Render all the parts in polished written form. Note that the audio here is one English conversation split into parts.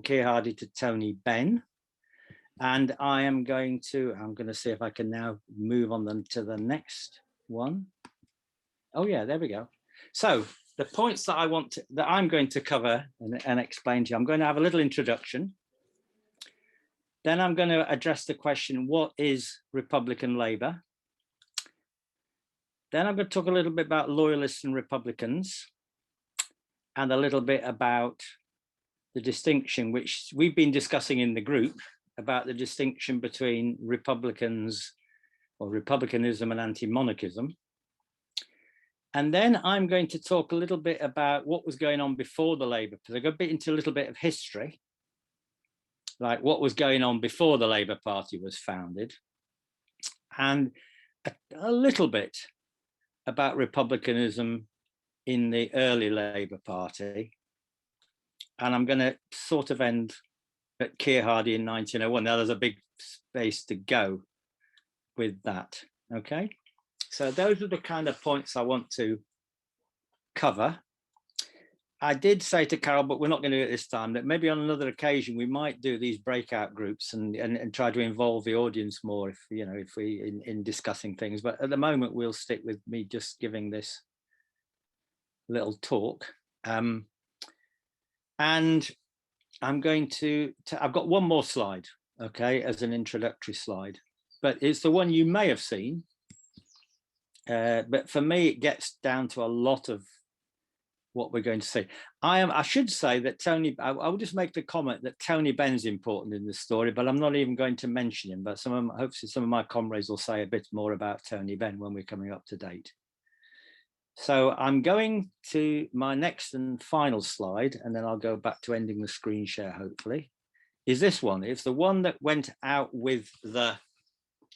Keir Hardie to Tony Benn. And I'm going to see if I can now move on them to the next one. Oh yeah, there we go. So the points that I'm going to cover and explain to you, I'm going to have a little introduction. Then I'm going to address the question, what is Republican Labour? Then I'm going to talk a little bit about loyalists and Republicans, and a little bit about the distinction, which we've been discussing in the group, about the distinction between Republicans or republicanism and anti-monarchism. And then I'm going to talk a little bit about what was going on before the Labour, because I go a bit into a little bit of history, like what was going on before the Labour Party was founded, and a little bit about republicanism in the early Labour Party. And I'm going to sort of end at Keir Hardie in 1901. Now there's a big space to go with that. Okay, so those are the kind of points I want to cover. I did say to Carol, but we're not going to do it this time, that maybe on another occasion we might do these breakout groups and try to involve the audience more, if we in discussing things. But at the moment we'll stick with me just giving this little talk. And I'm going to I've got one more slide, okay, as an introductory slide, but it's the one you may have seen. But for me, it gets down to a lot of what we're going to see. I should say that I will just make the comment that Tony Benn's important in this story, but I'm not even going to mention him. But hopefully some of my comrades will say a bit more about Tony Benn when we're coming up to date. So I'm going to my next and final slide, and then I'll go back to ending the screen share, hopefully, is this one. It's the one that went out with the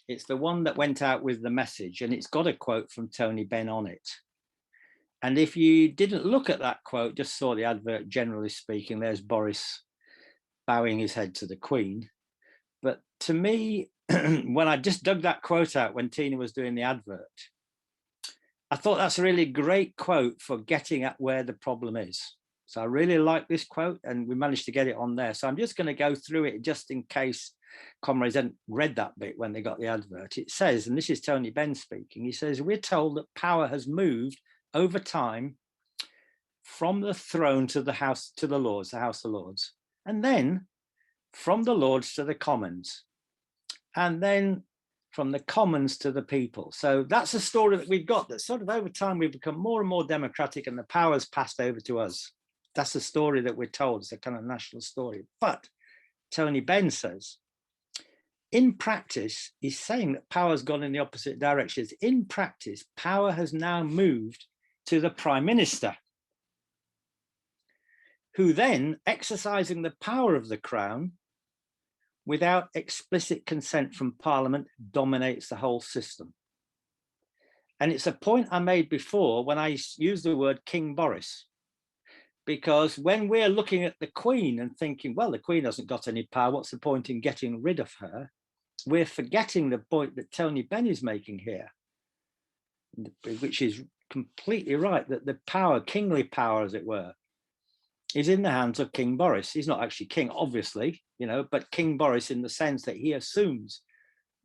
message, and it's got a quote from Tony Benn on it. And if you didn't look at that quote, just saw the advert, generally speaking, there's Boris bowing his head to the Queen. But to me, when I just dug that quote out when Tina was doing the advert, I thought that's a really great quote for getting at where the problem is. So I really like this quote, and we managed to get it on there. So I'm just going to go through it just in case comrades hadn't read that bit when they got the advert. It says, and this is Tony Benn speaking, he says, we're told that power has moved over time from the throne to the House, to the Lords, the House of Lords, and then from the Lords to the Commons, and then from the Commons to the people. So that's a story that we've got, that sort of over time we've become more and more democratic and the power's passed over to us. That's a story that we're told. It's a kind of national story. But Tony Benn says, in practice, he's saying that power's gone in the opposite directions. In practice, power has now moved to the Prime Minister, who then, exercising the power of the Crown without explicit consent from Parliament, dominates the whole system. And it's a point I made before when I used the word King Boris, because when we're looking at the Queen and thinking, well, the Queen hasn't got any power, what's the point in getting rid of her? We're forgetting the point that Tony Benn is making here, which is completely right, that the power, kingly power, as it were, is in the hands of King Boris. He's not actually king, obviously, but King Boris in the sense that he assumes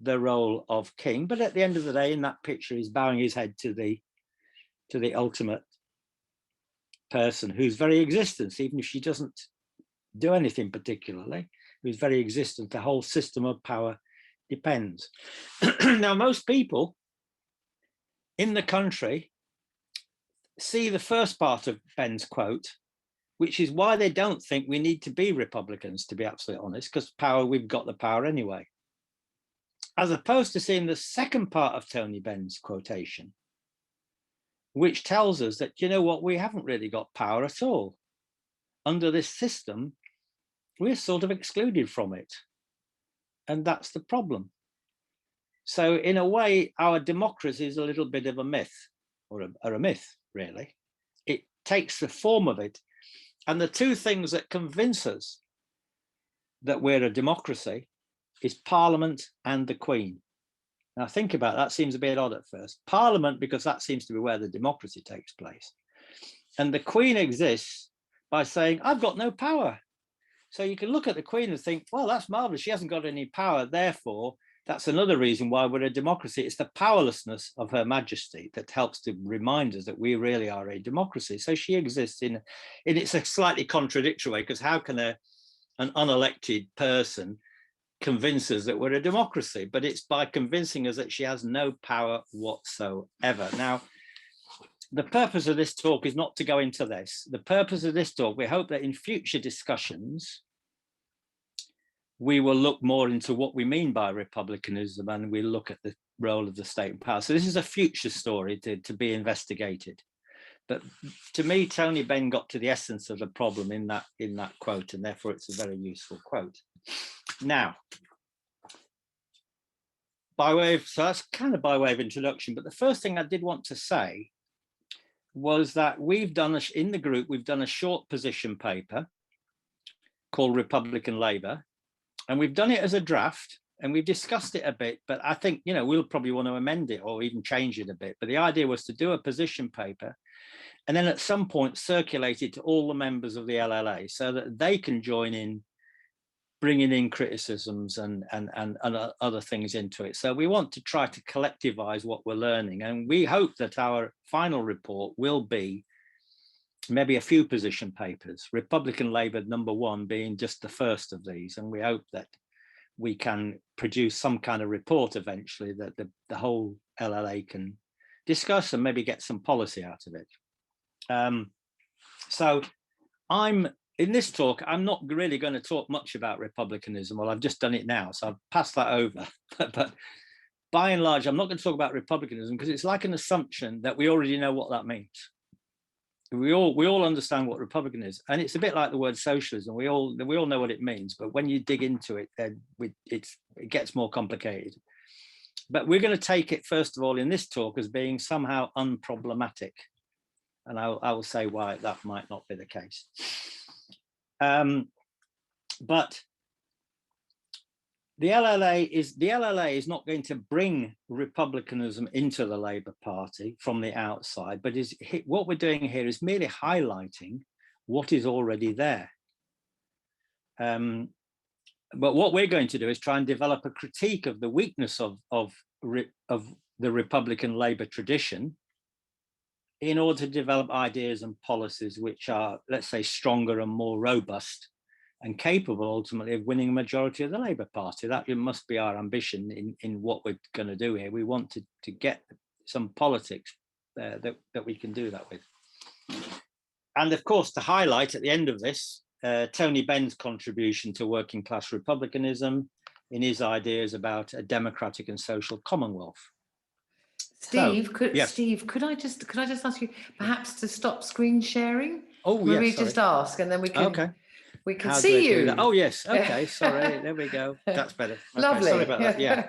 the role of king. But at the end of the day, in that picture, he's bowing his head to the ultimate person whose very existence, even if she doesn't do anything particularly, whose very existence, the whole system of power depends. Now, most people in the country see the first part of Benn's quote, which is why they don't think we need to be Republicans, to be absolutely honest, because we've got the power anyway. As opposed to seeing the second part of Tony Benn's quotation, which tells us that, we haven't really got power at all. Under this system, we're sort of excluded from it. And that's the problem. So in a way, our democracy is a little bit of a myth, or a myth, really. It takes the form of it. And the two things that convince us that we're a democracy is Parliament and the Queen. Now think about that, seems a bit odd at first. Parliament, because that seems to be where the democracy takes place. And the Queen exists by saying, I've got no power. So you can look at the Queen and think, well, that's marvelous. She hasn't got any power. Therefore, that's another reason why we're a democracy. It's the powerlessness of Her Majesty that helps to remind us that we really are a democracy. So she exists in it's a slightly contradictory way, because how can an unelected person convince us that we're a democracy? But it's by convincing us that she has no power whatsoever. Now, the purpose of this talk is not to go into this. The purpose of this talk, we hope that in future discussions, we will look more into what we mean by republicanism, and we'll look at the role of the state and power. So this is a future story to be investigated. But to me, Tony Benn got to the essence of the problem in that quote, and therefore it's a very useful quote. Now, so that's kind of by way of introduction, but the first thing I did want to say was that in the group, we've done a short position paper called Republican Labour, and we've done it as a draft, and we've discussed it a bit, but I think, we'll probably want to amend it or even change it a bit. But the idea was to do a position paper and then at some point circulate it to all the members of the LLA so that they can join in bringing in criticisms and other things into it. So we want to try to collectivize what we're learning. And we hope that our final report will be maybe a few position papers, Republican Labour #1 being just the first of these. And we hope that we can produce some kind of report eventually that the whole LLA can discuss and maybe get some policy out of it. So in this talk, I'm not really going to talk much about republicanism. Well, I've just done it now, so I've passed that over. But by and large, I'm not going to talk about republicanism because it's like an assumption that we already know what that means. We all understand what Republican is, and it's a bit like the word socialism. We all know what it means, but when you dig into it, then it gets more complicated. But we're going to take it first of all in this talk as being somehow unproblematic, and I will say why that might not be the case. But the LLA is not going to bring republicanism into the Labour Party from the outside, but what we're doing here is merely highlighting what is already there. But what we're going to do is try and develop a critique of the weakness of the Republican Labour tradition in order to develop ideas and policies which are, let's say, stronger and more robust and capable ultimately of winning a majority of the Labour Party. That must be our ambition in what we're going to do here. We want to get some politics that we can do that with. And of course, to highlight at the end of this, Tony Benn's contribution to working class republicanism in his ideas about a democratic and social commonwealth. Steve, so, yes. Steve, could I just ask you perhaps to stop screen sharing? Oh, yes. Maybe just ask, and then we can. Okay. We can see you. Oh, yes. Okay. Sorry. There we go. That's better. Okay, Lovely. Sorry about that. Yeah.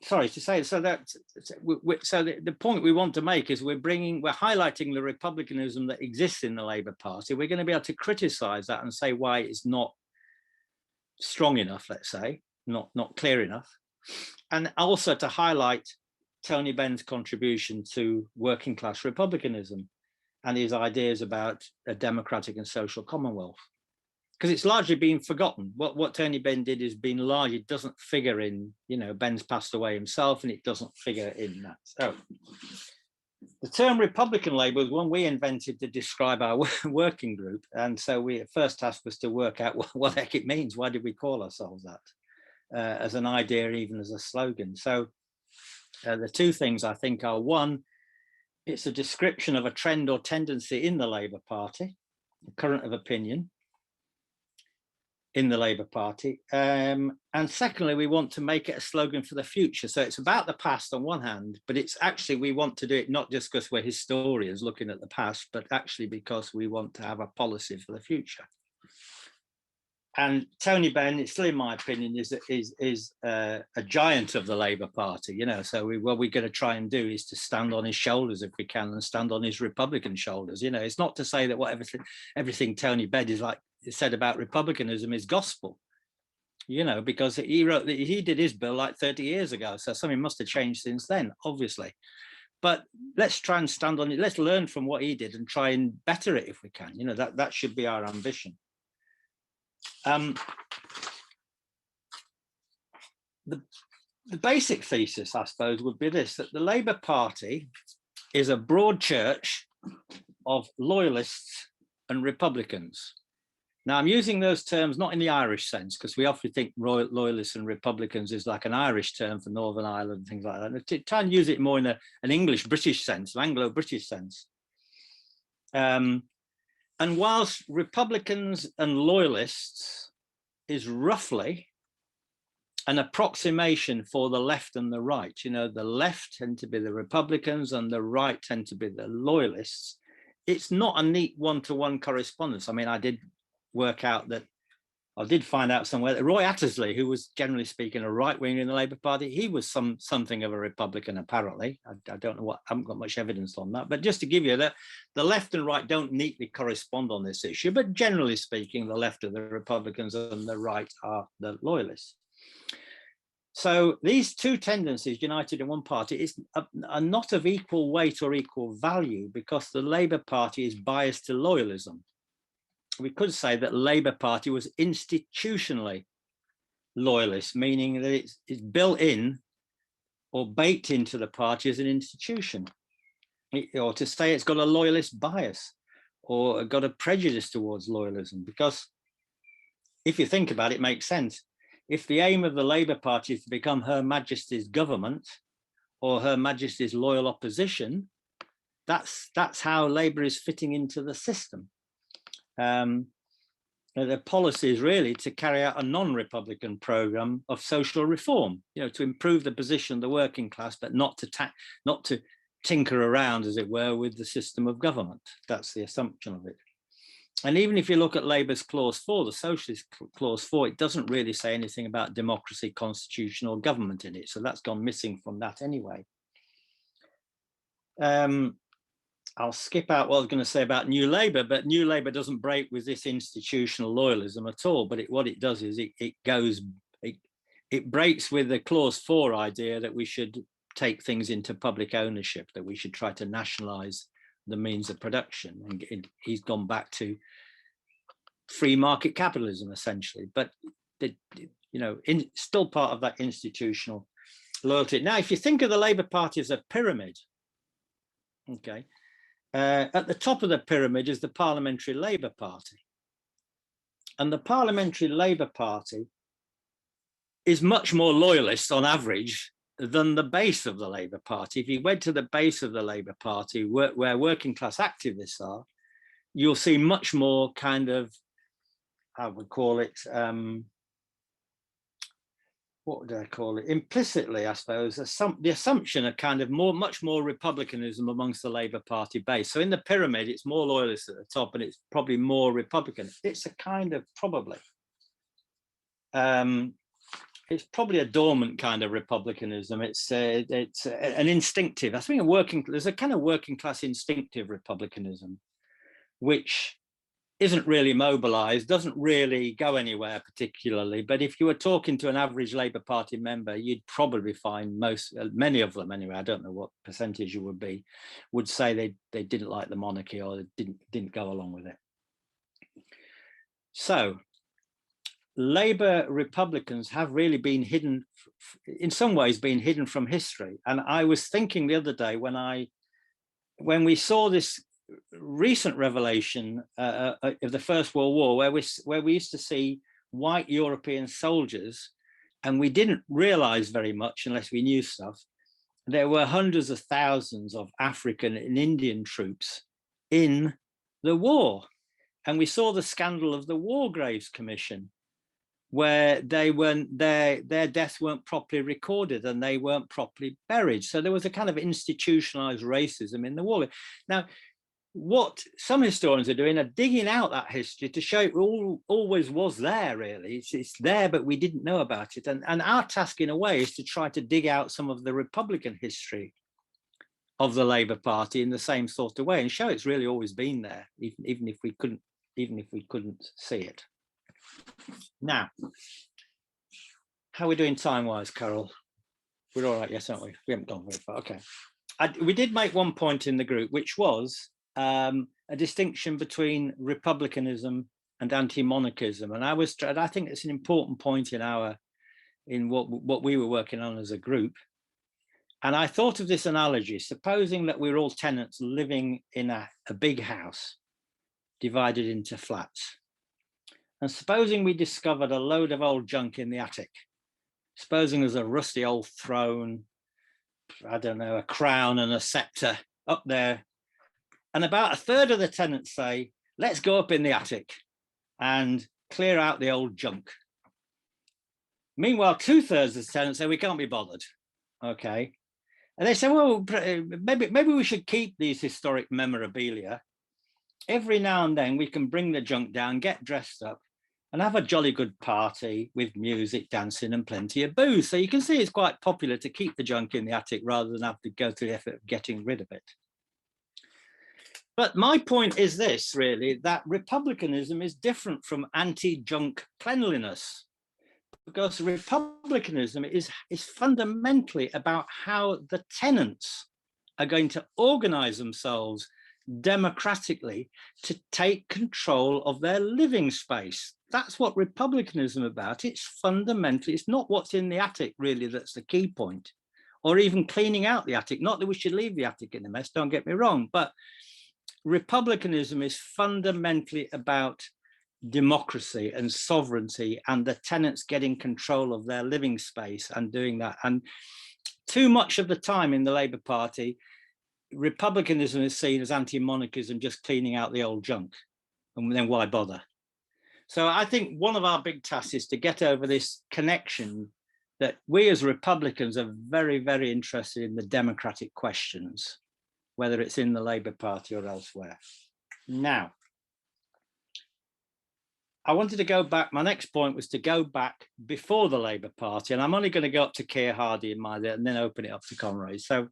Sorry to say. So the point we want to make is we're highlighting the republicanism that exists in the Labour Party. We're going to be able to criticise that and say why it's not strong enough. Let's say not clear enough, and also to highlight Tony Benn's contribution to working class republicanism and his ideas about a democratic and social commonwealth, because it's largely been forgotten. What Tony Benn did is been largely doesn't figure in, Benn's passed away himself, and it doesn't figure in that. So the term Republican Labour was one we invented to describe our working group. And so the first task was to work out what the heck it means. Why did we call ourselves that as an idea, even as a slogan? So the two things I think are, one, it's a description of a trend or tendency in the Labour Party, a current of opinion in the Labour Party. And secondly, we want to make it a slogan for the future. So it's about the past on one hand, but it's actually, we want to do it not just because we're historians looking at the past, but actually because we want to have a policy for the future. And Tony Benn, it's still in my opinion, is a giant of the Labour Party, so what we're going to try and do is to stand on his shoulders if we can, and stand on his Republican shoulders. It's not to say that everything Tony Benn said about republicanism is gospel, because he did his bill like 30 years ago, so something must have changed since then, obviously. But let's try and stand on it. Let's learn from what he did and try and better it if we can. That should be our ambition. The basic thesis, I suppose, would be this, that the Labour Party is a broad church of loyalists and Republicans. Now, I'm using those terms not in the Irish sense, because we often think loyalists and Republicans is like an Irish term for Northern Ireland and things like that. And try and use it more in an English-British sense, an Anglo-British sense. And whilst Republicans and loyalists is roughly an approximation for the left and the right, you know, the left tend to be the Republicans and the right tend to be the loyalists, it's not a neat one-to-one correspondence. I mean, I did find out somewhere that Roy Attersley, who was generally speaking a right winger in the Labour Party, he was something of a Republican, apparently. I don't know I haven't got much evidence on that. But just to give you that, the left and right don't neatly correspond on this issue. But generally speaking, the left are the Republicans and the right are the loyalists. So these two tendencies united in one party are not of equal weight or equal value, because the Labour Party is biased to loyalism. We could say that Labour Party was institutionally loyalist, meaning that it's built in or baked into the party as an institution, or to say it's got a loyalist bias or got a prejudice towards loyalism. Because if you think about it, it makes sense. If the aim of the Labour Party is to become Her Majesty's government or Her Majesty's loyal opposition, that's how Labour is fitting into the system. The policy is really to carry out a non-Republican programme of social reform, you know, to improve the position of the working class, but not to tinker around, as it were, with the system of government. That's the assumption of it. And even if you look at Labour's Clause 4, the Socialist Clause 4, it doesn't really say anything about democracy, constitution, or government in it. So that's gone missing from that anyway. I'll skip out what I was going to say about New Labour, but New Labour doesn't break with this institutional loyalism at all. But what it does is it breaks with the Clause 4 idea that we should take things into public ownership, that we should try to nationalise the means of production. And he's gone back to free market capitalism, essentially. But still part of that institutional loyalty. Now, if you think of the Labour Party as a pyramid, okay. At the top of the pyramid is the Parliamentary Labour Party. And the Parliamentary Labour Party is much more loyalist on average than the base of the Labour Party. If you went to the base of the Labour Party, where working class activists are, you'll see much more kind of, how would call it, what would I call it? Implicitly, I suppose, the assumption of kind of much more republicanism amongst the Labour Party base. So in the pyramid, it's more loyalist at the top, and it's probably more Republican. It's a kind of it's probably a dormant kind of republicanism. It's an instinctive. I think there's a kind of working class instinctive republicanism, which isn't really mobilized, doesn't really go anywhere particularly. But if you were talking to an average Labour Party member, you'd probably find many of them anyway, I don't know what percentage it would be, would say they didn't like the monarchy or they didn't go along with it. So Labour Republicans have really been hidden, in some ways been hidden from history. And I was thinking the other day when we saw this recent revelation of the First World War, where we used to see white European soldiers, and we didn't realize very much unless we knew stuff. There were hundreds of thousands of African and Indian troops in the war. And we saw the scandal of the War Graves Commission, where their deaths weren't properly recorded and they weren't properly buried. So there was a kind of institutionalized racism in the war. Now, what some historians are doing are digging out that history to show it always was there, really. It's there, but we didn't know about it. And our task, in a way, is to try to dig out some of the Republican history of the Labour Party in the same sort of way and show it's really always been there, even if we couldn't see it. Now, how are we doing time-wise, Carol? We're all right, yes, aren't we? We haven't gone very far. Okay. We did make one point in the group, which was a distinction between republicanism and anti-monarchism. And I think it's an important point in what we were working on as a group. And I thought of this analogy: supposing that we're all tenants living in a big house divided into flats. And supposing we discovered a load of old junk in the attic. Supposing there's a rusty old throne, I don't know, a crown and a scepter up there. And about a third of the tenants say, let's go up in the attic and clear out the old junk. Meanwhile, 2/3 of the tenants say we can't be bothered. Okay. And they say, well, maybe we should keep these historic memorabilia. Every now and then we can bring the junk down, get dressed up, and have a jolly good party with music, dancing, and plenty of booze. So you can see it's quite popular to keep the junk in the attic rather than have to go through the effort of getting rid of it. But my point is this, really, that republicanism is different from anti-junk cleanliness, because republicanism is fundamentally about how the tenants are going to organize themselves democratically to take control of their living space. That's what republicanism is about. It's fundamentally, it's not what's in the attic really that's the key point, or even cleaning out the attic. Not that we should leave the attic in a mess, don't get me wrong, but republicanism is fundamentally about democracy and sovereignty and the tenants getting control of their living space and doing that. And too much of the time in the Labour Party, republicanism is seen as anti-monarchism, just cleaning out the old junk, and then why bother? So I think one of our big tasks is to get over this connection that we as Republicans are very, very interested in the democratic questions, whether it's in the Labour Party or elsewhere. Now, I wanted to go back. My next point was to go back before the Labour Party, and I'm only going to go up to Keir Hardie in my and then open it up to Conroy. So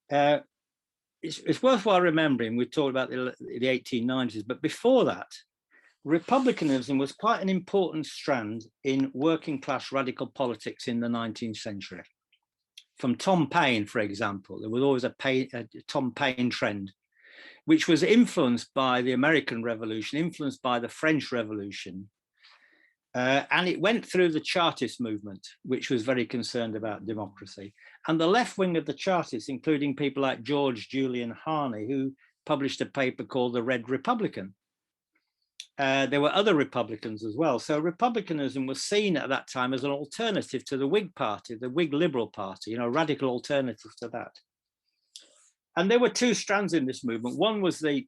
it's worthwhile remembering, we talked about the 1890s, but before that, republicanism was quite an important strand in working class radical politics in the 19th century. From Tom Paine, for example, there was always a Tom Paine trend, which was influenced by the American Revolution, influenced by the French Revolution. And it went through the Chartist movement, which was very concerned about democracy. And the left wing of the Chartists, including people like George Julian Hardie, who published a paper called The Red Republican. There were other Republicans as well. So republicanism was seen at that time as an alternative to the Whig Party, the Whig Liberal Party, a radical alternative to that. And there were two strands in this movement. One was the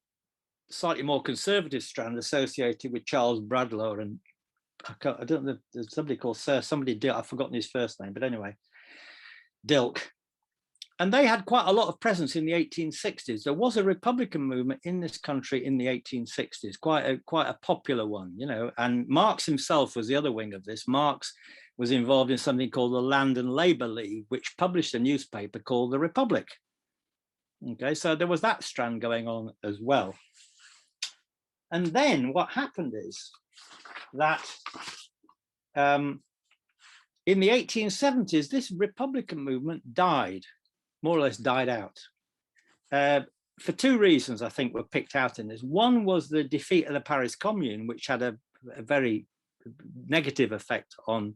slightly more conservative strand associated with Charles Bradlaugh, and I don't know, there's somebody called I've forgotten his first name, but anyway, Dilke. And they had quite a lot of presence in the 1860s. There was a Republican movement in this country in the 1860s, quite a popular one, and Marx himself was the other wing of this. Marx was involved in something called the Land and Labour League, which published a newspaper called The Republic. Okay, so there was that strand going on as well. And then what happened is that in the 1870s, this Republican movement died, more or less died out, for two reasons I think were picked out in this. One was the defeat of the Paris Commune, which had a very negative effect on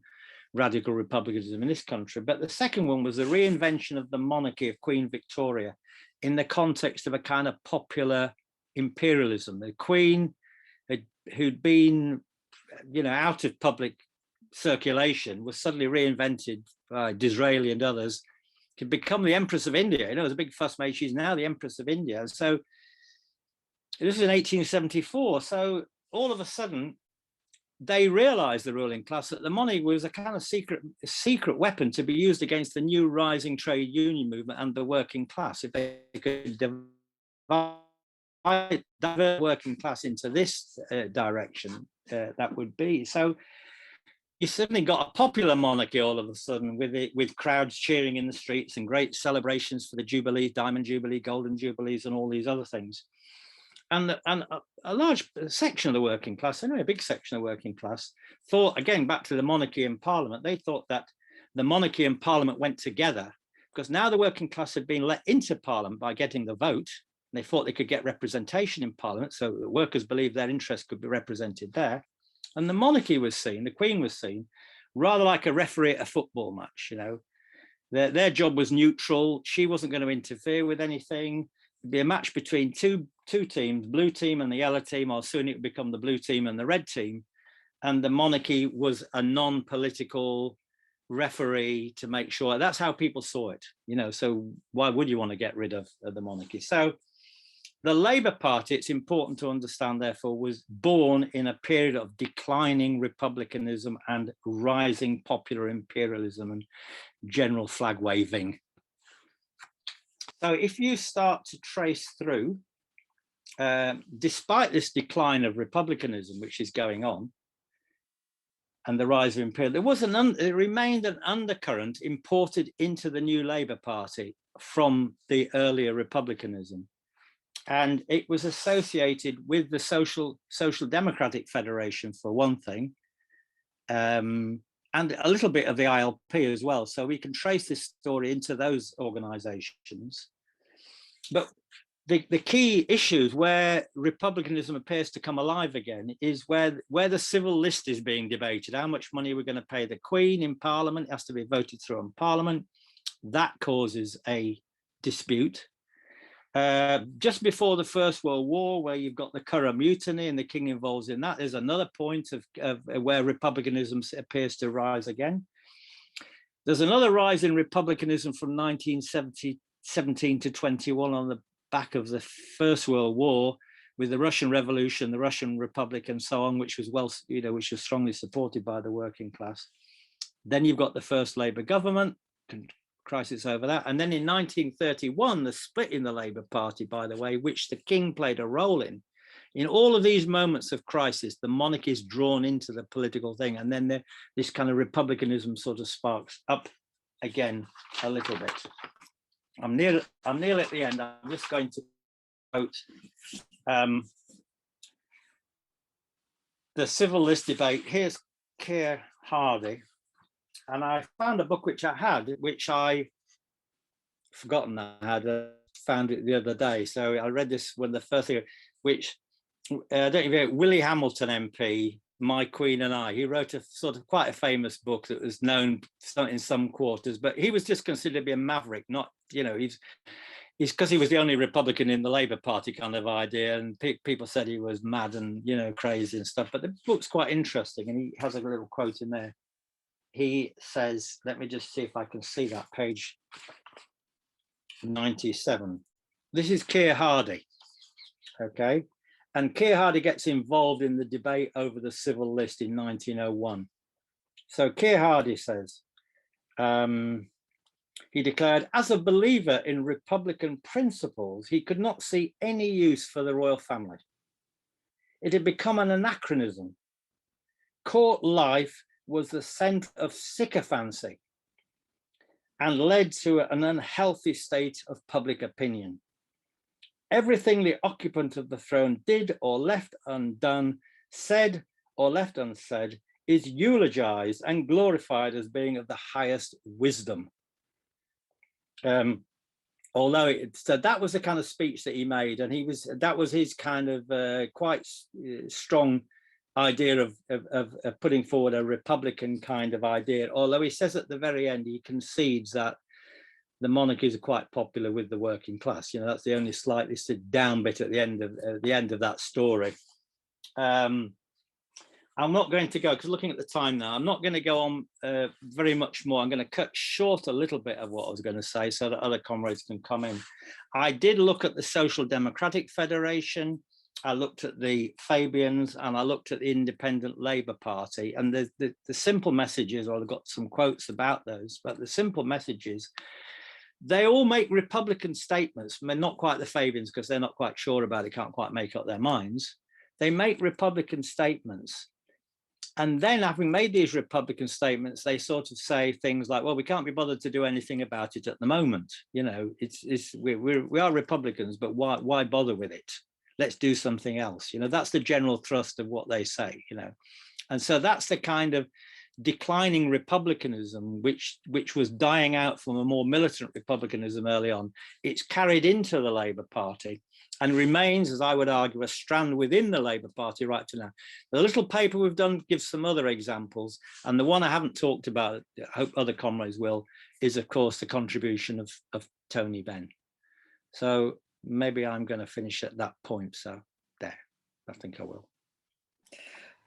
radical republicanism in this country. But the second one was the reinvention of the monarchy of Queen Victoria in the context of a kind of popular imperialism. The Queen, who'd been, out of public circulation, was suddenly reinvented by Disraeli and others to become the Empress of India. It was a big fuss made. She's now the Empress of India. And so this is in 1874. So all of a sudden, they realized, the ruling class, that the money was a kind of secret weapon to be used against the new rising trade union movement and the working class. If they could divert the working class into this direction, that would be. So you suddenly got a popular monarchy all of a sudden, with crowds cheering in the streets and great celebrations for the Jubilee, Diamond Jubilee, Golden Jubilees, and all these other things. And a large section of the working class, anyway, a big section of the working class, thought, again, back to the monarchy and parliament, they thought that the monarchy and parliament went together, because now the working class had been let into parliament by getting the vote, They thought they could get representation in Parliament, so the workers believed their interests could be represented there. And the monarchy was seen, the Queen was seen, rather like a referee at a football match. Their job was neutral. She wasn't going to interfere with anything. It'd be a match between two teams, blue team and the yellow team, or soon it would become the blue team and the red team. And the monarchy was a non-political referee to make sure. That's how people saw it, so why would you want to get rid of the monarchy? So the Labour Party, it's important to understand, therefore, was born in a period of declining republicanism and rising popular imperialism and general flag waving. So if you start to trace through, despite this decline of republicanism, which is going on, and the rise of imperialism, it remained an undercurrent imported into the new Labour Party from the earlier republicanism. And it was associated with the Social Democratic Federation, for one thing, and a little bit of the ILP as well. So we can trace this story into those organizations. But the key issues where republicanism appears to come alive again is where the civil list is being debated. How much money we're going to pay the Queen in Parliament. It has to be voted through in Parliament. That causes a dispute. Just before the First World War, where you've got the Curragh Mutiny and the King involved in that, there's another point of where republicanism appears to rise again. There's another rise in republicanism from 1917 to 21 on the back of the First World War, with the Russian Revolution, the Russian Republic, and so on, which was which was strongly supported by the working class. Then you've got the first Labour government, crisis over that, and then in 1931, the split in the Labour Party, by the way, which the King played a role in. In all of these moments of crisis, the monarchy is drawn into the political thing, and then this kind of republicanism sort of sparks up again a little bit. I'm nearly at the end. I'm just going to quote the civil list debate. Here's Keir Hardie, and I found a book which I forgotten I had. Found it the other day, so I read this when the first thing, which I don't even know, Willie Hamilton MP, My Queen and I. He wrote a sort of quite a famous book that was known in some quarters, but he was just considered to be a maverick. Not, he's because he was the only Republican in the Labour Party kind of idea, and people said he was mad and crazy and stuff. But the book's quite interesting, and he has a little quote in there. He says, let me just see if I can see that, page 97. This is Keir Hardie, okay? And Keir Hardie gets involved in the debate over the civil list in 1901. So Keir Hardie says, he declared, as a believer in Republican principles, he could not see any use for the royal family. It had become an anachronism. Court life was the centre of sycophancy and led to an unhealthy state of public opinion. Everything the occupant of the throne did or left undone, said or left unsaid, is eulogized and glorified as being of the highest wisdom. Although so that was the kind of speech that he made, and that was his kind of quite strong idea of putting forward a Republican kind of idea. Although he says at the very end, he concedes that the monarchies are quite popular with the working class. That's the only slightly sit down bit at the end of that story. I'm not going to go, because looking at the time now, I'm not going to go on very much more. I'm going to cut short a little bit of what I was going to say so that other comrades can come in. I did look at the Social Democratic Federation. I looked at the Fabians, and I looked at the Independent Labour Party. And the simple messages, or I've got some quotes about those, but the simple messages, they all make Republican statements. I mean, not quite the Fabians, because they're not quite sure about it, can't quite make up their minds. They make Republican statements. And then, having made these Republican statements, they sort of say things like, well, we can't be bothered to do anything about it at the moment. We are Republicans, but why bother with it? Let's do something else. That's the general thrust of what they say, And so that's the kind of declining republicanism, which was dying out from a more militant republicanism early on. It's carried into the Labour Party. and remains, as I would argue, a strand within the Labour Party right to now. The little paper we've done gives some other examples, and the one I haven't talked about, I hope other comrades will, is of course the contribution of Tony Benn. So maybe I'm going to finish at that point. So there, I think I will.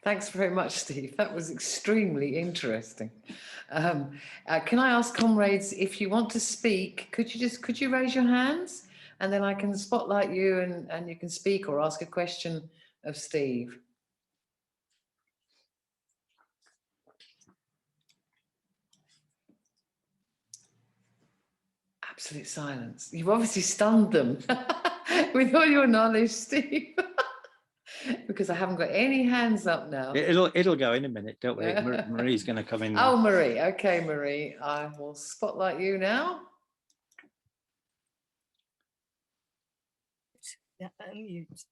Thanks very much, Steve. That was extremely interesting. Can I ask comrades, if you want to speak, could you raise your hands, and then I can spotlight you and you can speak or ask a question of Steve. Absolute silence. You've obviously stunned them with all your knowledge, Steve. Because I haven't got any hands up now. It'll go in a minute, don't we? Marie's going to come in now. Oh, Marie. Okay, Marie. I will spotlight you now. Yeah, unmute.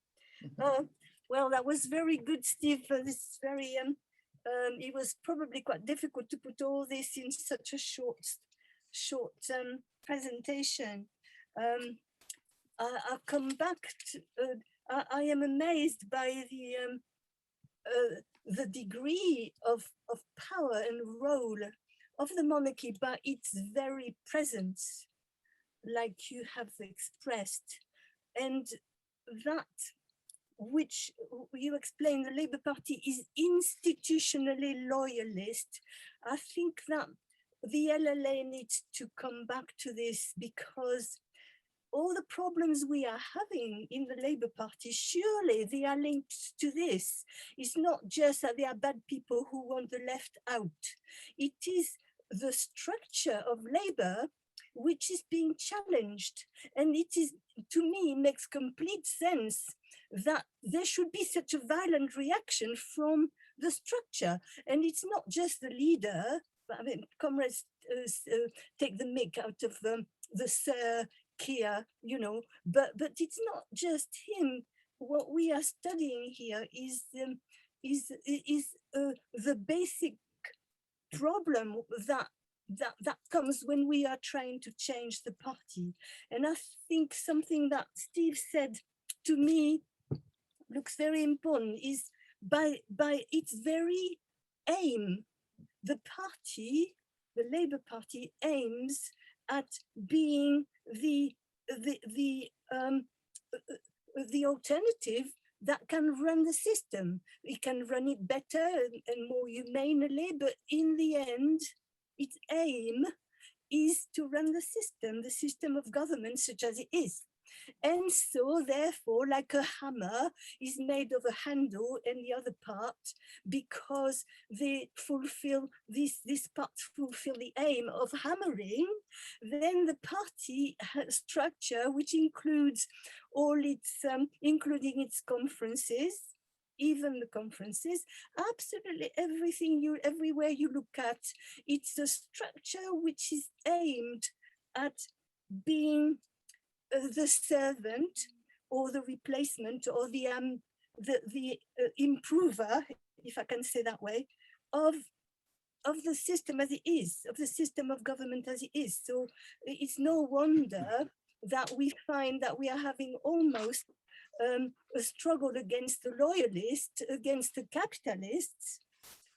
Well, that was very good, Steve. This very it was probably quite difficult to put all this in such a short presentation. I'll come back to. I am amazed by the degree of power and role of the monarchy, by its very presence, like you have expressed, and that which you explained, the Labour Party is institutionally loyalist. I think that the LLA needs to come back to this, because all the problems we are having in the Labour Party, surely they are linked to this. It's not just that they are bad people who want the left out. It is the structure of Labour which is being challenged. And it is, to me, makes complete sense that there should be such a violent reaction from the structure. And it's not just the leader. I mean, comrades take the mick out of the Sir Keir, you know, but it's not just him. What we are studying here is the basic problem that comes when we are trying to change the party. And I think something that Steve said to me looks very important, is by its very aim, the party, the Labour Party, aims at being the alternative that can run the system. It can run it better and more humanely, but in the end, its aim is to run the system of government such as it is. And so therefore, like a hammer is made of a handle and the other part, because they fulfill this part fulfill the aim of hammering, then the party structure, which includes all its including its conferences, even the conferences, absolutely everything, everywhere you look at, it's a structure which is aimed at being the servant or the replacement or the improver, if I can say that way, of the system as it is, of the system of government as it is. So it's no wonder that we find that we are having almost a struggle against the loyalists, against the capitalists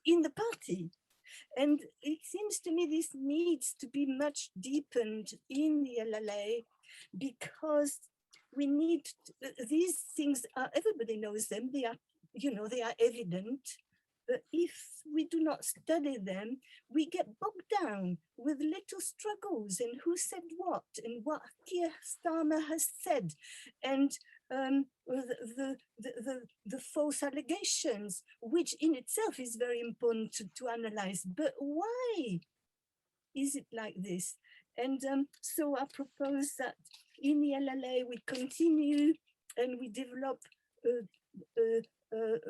in the party. And it seems to me this needs to be much deepened in the LLA, because we need these things are, everybody knows them, they are, you know, they are evident, but if we do not study them, we get bogged down with little struggles and who said what and what Keir Starmer has said, and the false allegations, which in itself is very important to analyze. But why is it like this? And so I propose that in the LLA we continue and we develop a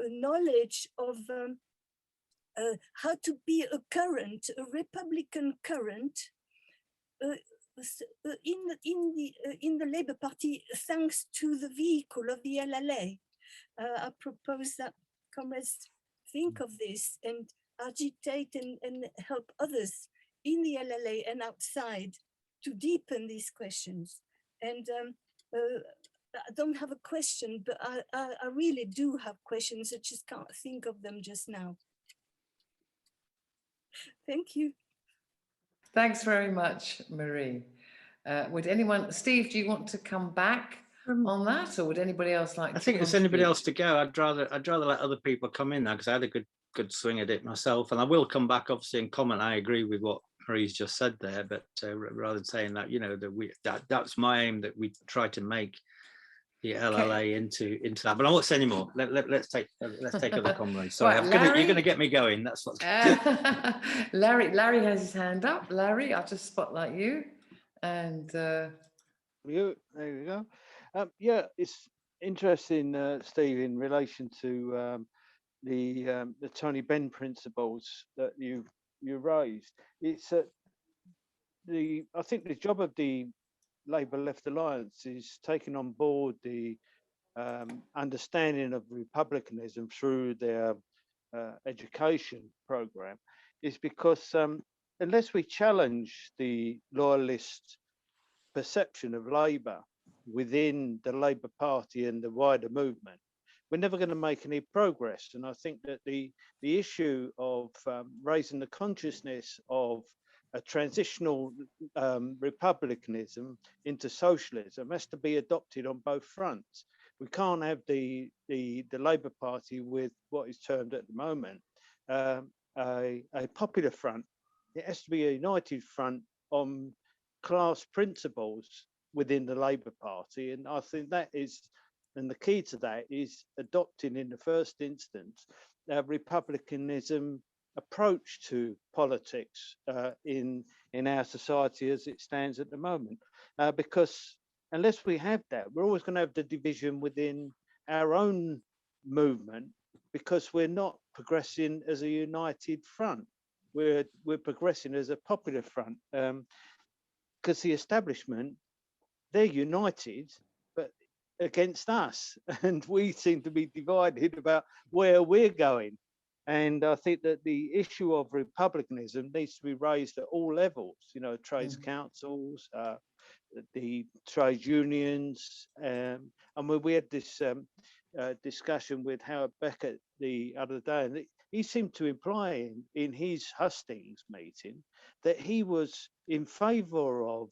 knowledge of how to be a current, a Republican current in the Labour Party, thanks to the vehicle of the LLA. I propose that comrades think of this and agitate and help others in the LLA and outside to deepen these questions. And I don't have a question, but I really do have questions. I just can't think of them just now. Thank you. Thanks very much, Marie. Would anyone, Steve, do you want to come back on that, or would anybody else like I to think there's anybody contribute? else to go. I'd rather let other people come in now, because I had a good swing at it myself, and I will come back obviously and comment. I agree with what Marie's just said there, but rather than saying that, you know, that's my aim, that we try to make the LLA into that. But I won't say any more. Let's take other comrades. Sorry, Right, you're gonna get me going. That's what's Larry has his hand up. Larry, I'll just spotlight you. And there we go. Yeah, it's interesting, Steve, in relation to the Tony Benn principles that you raised. It's I think the job of the Labour Left Alliance is taking on board the understanding of republicanism through their education program, is because unless we challenge the loyalist perception of Labour within the Labour Party and the wider movement, we're never going to make any progress. And I think that the issue of raising the consciousness of a transitional republicanism into socialism has to be adopted on both fronts. We can't have the Labour Party with what is termed at the moment a popular front. It has to be a united front on class principles within the Labour Party, and I think that is, and the key to that is adopting in the first instance a republicanism approach to politics in our society as it stands at the moment, because unless we have that, we're always going to have the division within our own movement, because we're not progressing as a united front. We're progressing as a popular front, because the establishment, they're united, but against us, and we seem to be divided about where we're going. And I think that the issue of republicanism needs to be raised at all levels, you know, trades councils, the trade unions. And we had this discussion with Howard Beckett the other day, and he seemed to imply in his hustings meeting that he was in favour of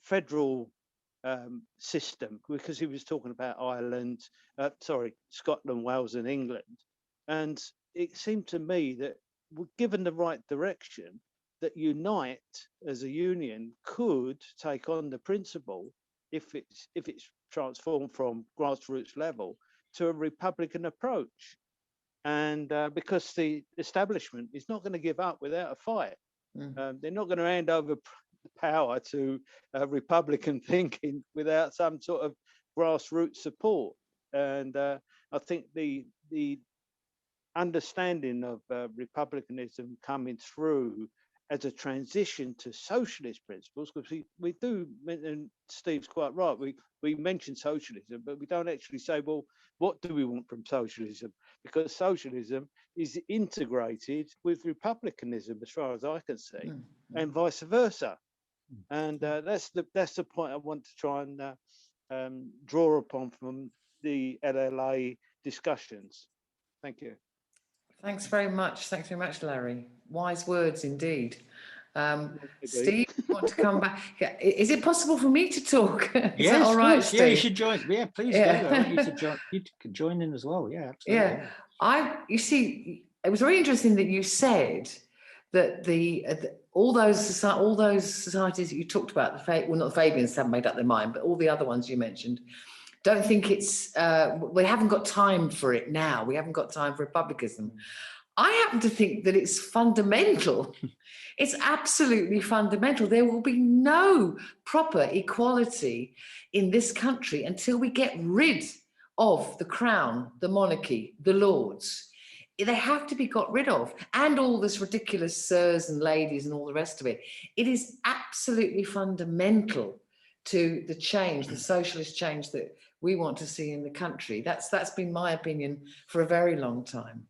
federal system, because he was talking about Ireland, Scotland, Wales and England. And it seemed to me that given the right direction, that Unite as a union could take on the principle, if it's transformed from grassroots level to a Republican approach. And because the establishment is not going to give up without a fight. They're not going to hand over power to Republican thinking without some sort of grassroots support. And I think the understanding of republicanism coming through as a transition to socialist principles, because we do, and Steve's quite right, we mention socialism, but we don't actually say, well, what do we want from socialism? Because socialism is integrated with republicanism, as far as I can see, and vice versa. And that's the point I want to try and draw upon from the LLA discussions. Thank you. thanks very much. Thanks very much, Larry. Wise words indeed. Steve, you want to come back? Is it possible for me to talk? Is that all right, Steve? Yeah, you should join. Yeah, please do. I want you to join. You could join in as well. Yeah, absolutely. Yeah, you see, it was very interesting that you said that all those societies that you talked about, well, not the Fabians haven't made up their mind, but all the other ones you mentioned, don't think it's, we haven't got time for it now. We haven't got time for republicanism. I happen to think that it's fundamental. It's absolutely fundamental. There will be no proper equality in this country until we get rid of the crown, the monarchy, the lords. They have to be got rid of, and all this ridiculous sirs and ladies and all the rest of it. It is absolutely fundamental to the change, the socialist change that we want to see in the country. That's been my opinion for a very long time.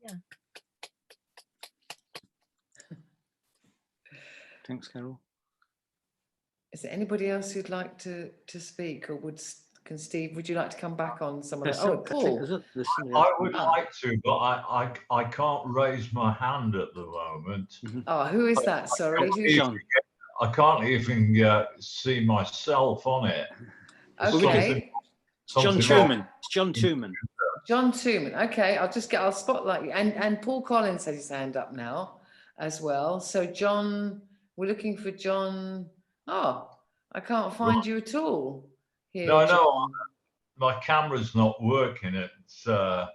Yeah. Thanks, Carol. Is there anybody else who'd like to speak, or can Steve? Would you like to come back on some of that? Oh, Paul. There's somebody I else. would like to, but I can't raise my hand at the moment. Oh, who is that? Sorry, who's John? I can't even see myself on it. Okay. It's John Truman. It's John Truman. John Truman. Okay, I'll spotlight you. And Paul Collins has his hand up now as well. So John, we're looking for John. Oh, I can't find you at all here. No, John. no, my camera's not working. It's I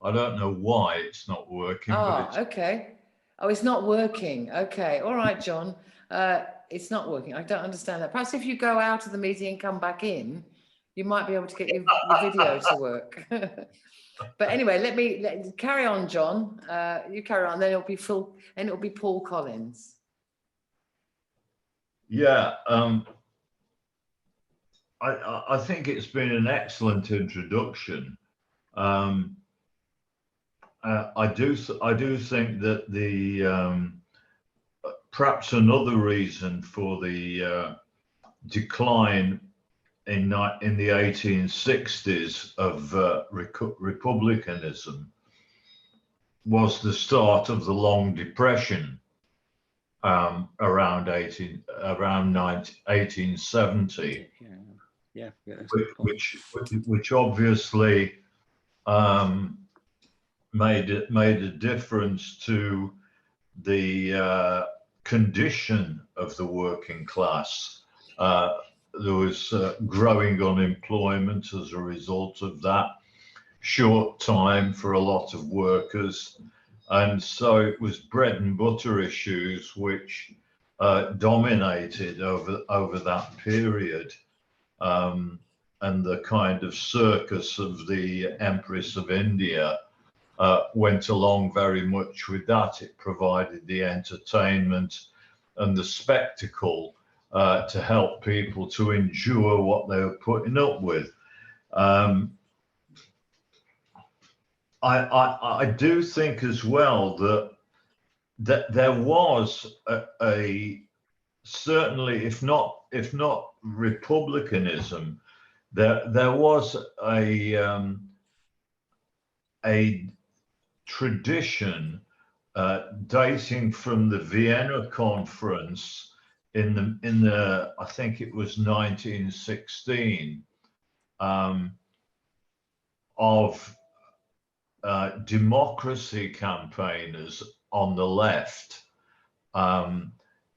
don't know why it's not working. Oh, but okay. Oh, it's not working. Okay, all right, John. It's not working. I don't understand that. Perhaps if you go out of the meeting and come back in, you might be able to get your video to work. But anyway, let carry on, John. You carry on. Then it'll be Paul Collins. Yeah, I think it's been an excellent introduction. I do think that the perhaps another reason for the decline in the 1860s of republicanism was the start of the Long Depression around 1870. Yeah. Which obviously made a difference to the condition of the working class. There was growing unemployment as a result of that, short time for a lot of workers, and so it was bread and butter issues which dominated over that period. And the kind of circus of the Empress of India went along very much with that. It provided the entertainment and the spectacle to help people to endure what they were putting up with. I do think as well that there was a certainly, if not republicanism, there was a tradition dating from the Vienna Conference in the I think it was 1916 of democracy campaigners on the left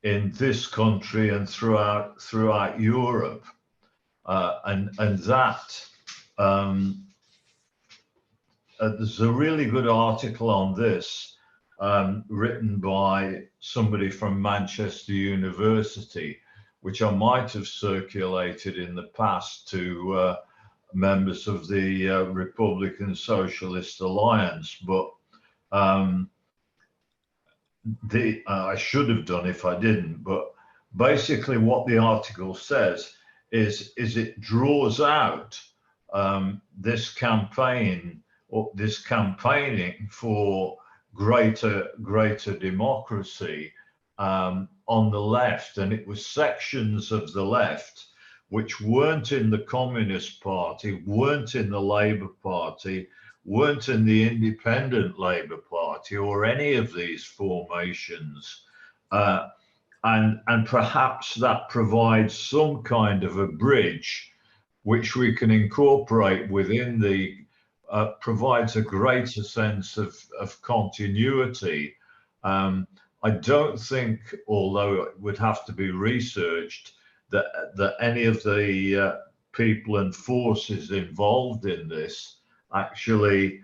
in this country and throughout Europe, and that there's a really good article on this written by somebody from Manchester University, which I might have circulated in the past to members of the Republican Socialist Alliance, but I should have done if I didn't. But basically what the article says is it draws out this campaign or this campaigning for greater democracy on the left, and it was sections of the left which weren't in the Communist Party, weren't in the Labour Party, weren't in the Independent Labour Party or any of these formations. And perhaps that provides some kind of a bridge which we can incorporate within the, provides a greater sense of continuity. I don't think, although it would have to be researched, that any of the people and forces involved in this actually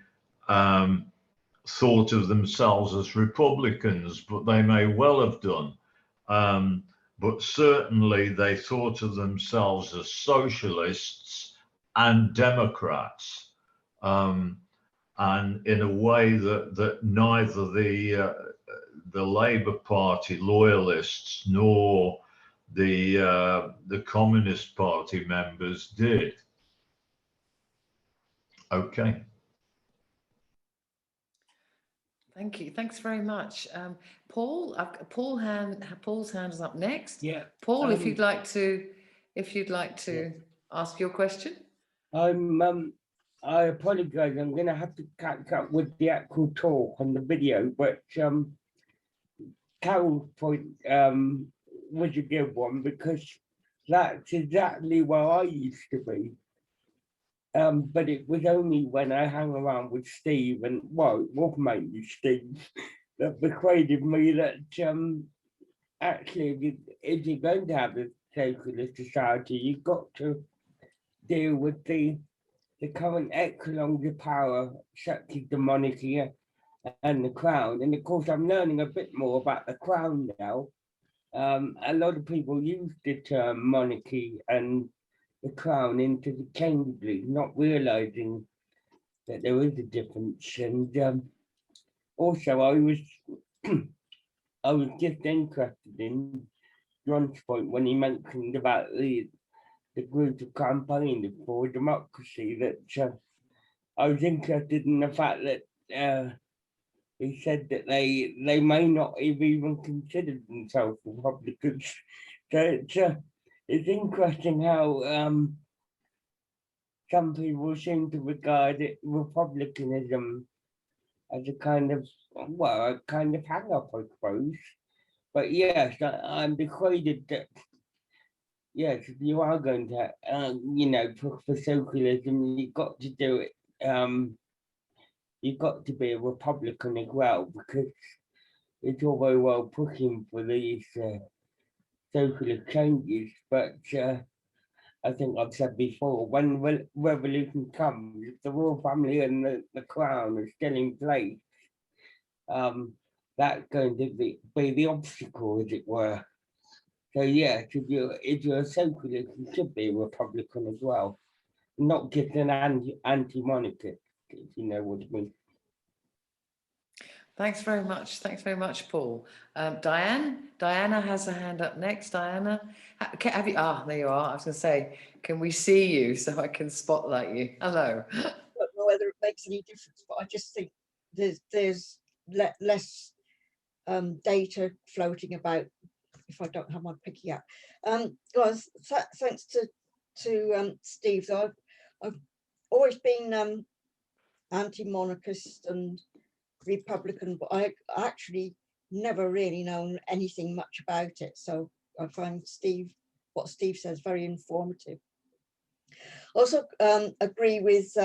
thought of themselves as Republicans, but they may well have done. But certainly they thought of themselves as socialists and Democrats, and in a way that neither the Labour Party loyalists nor the Communist Party members did. Okay. Thank you. Thanks very much. Paul, Paul's hand is up next. Yeah. Paul, if you'd like to ask your question. I apologize. I'm going to have to catch up with the actual talk on the video, but Carol's point was a good one, because that's exactly where I used to be. But it was only when I hung around with Steve, and well, it was mainly Steve, that persuaded me that actually, if you're going to have a socialist society, you've got to deal with the current echelons of power, such as the monarchy and the crown. And of course, I'm learning a bit more about the crown now. A lot of people use the term monarchy and the crown interchangeably, not realizing that there is a difference. And also, I was I was just interested in John's point when he mentioned about the group of campaigning for democracy, that I was interested in the fact that he said that they may not have even considered themselves Republicans. So it's interesting how some people seem to regard republicanism as a kind of, well, a kind of hang up, I suppose. But yes, I'm persuaded that, yes, if you are going to, you know, push for socialism, you've got to do it. You've got to be a Republican as well, because it's all very well pushing for these socialist changes. But I think I've said before, when revolution comes, if the royal family and the crown are still in place, that's going to be the obstacle, as it were. So yes, if you're a socialist, you should be a Republican as well, not just an anti-monarchist, if you know what I mean. Thanks very much. Thanks very much, Paul. Diana has her hand up next. Diana, have you? Ah, there you are. I was going to say, can we see you so I can spotlight you? Hello. I don't know whether it makes any difference, but I just think there's less data floating about if I don't have my picky up. Well, thanks to Steve, though, I've always been anti-monarchist and Republican, but I actually never really known anything much about it. So I find what Steve says very informative. Also agree with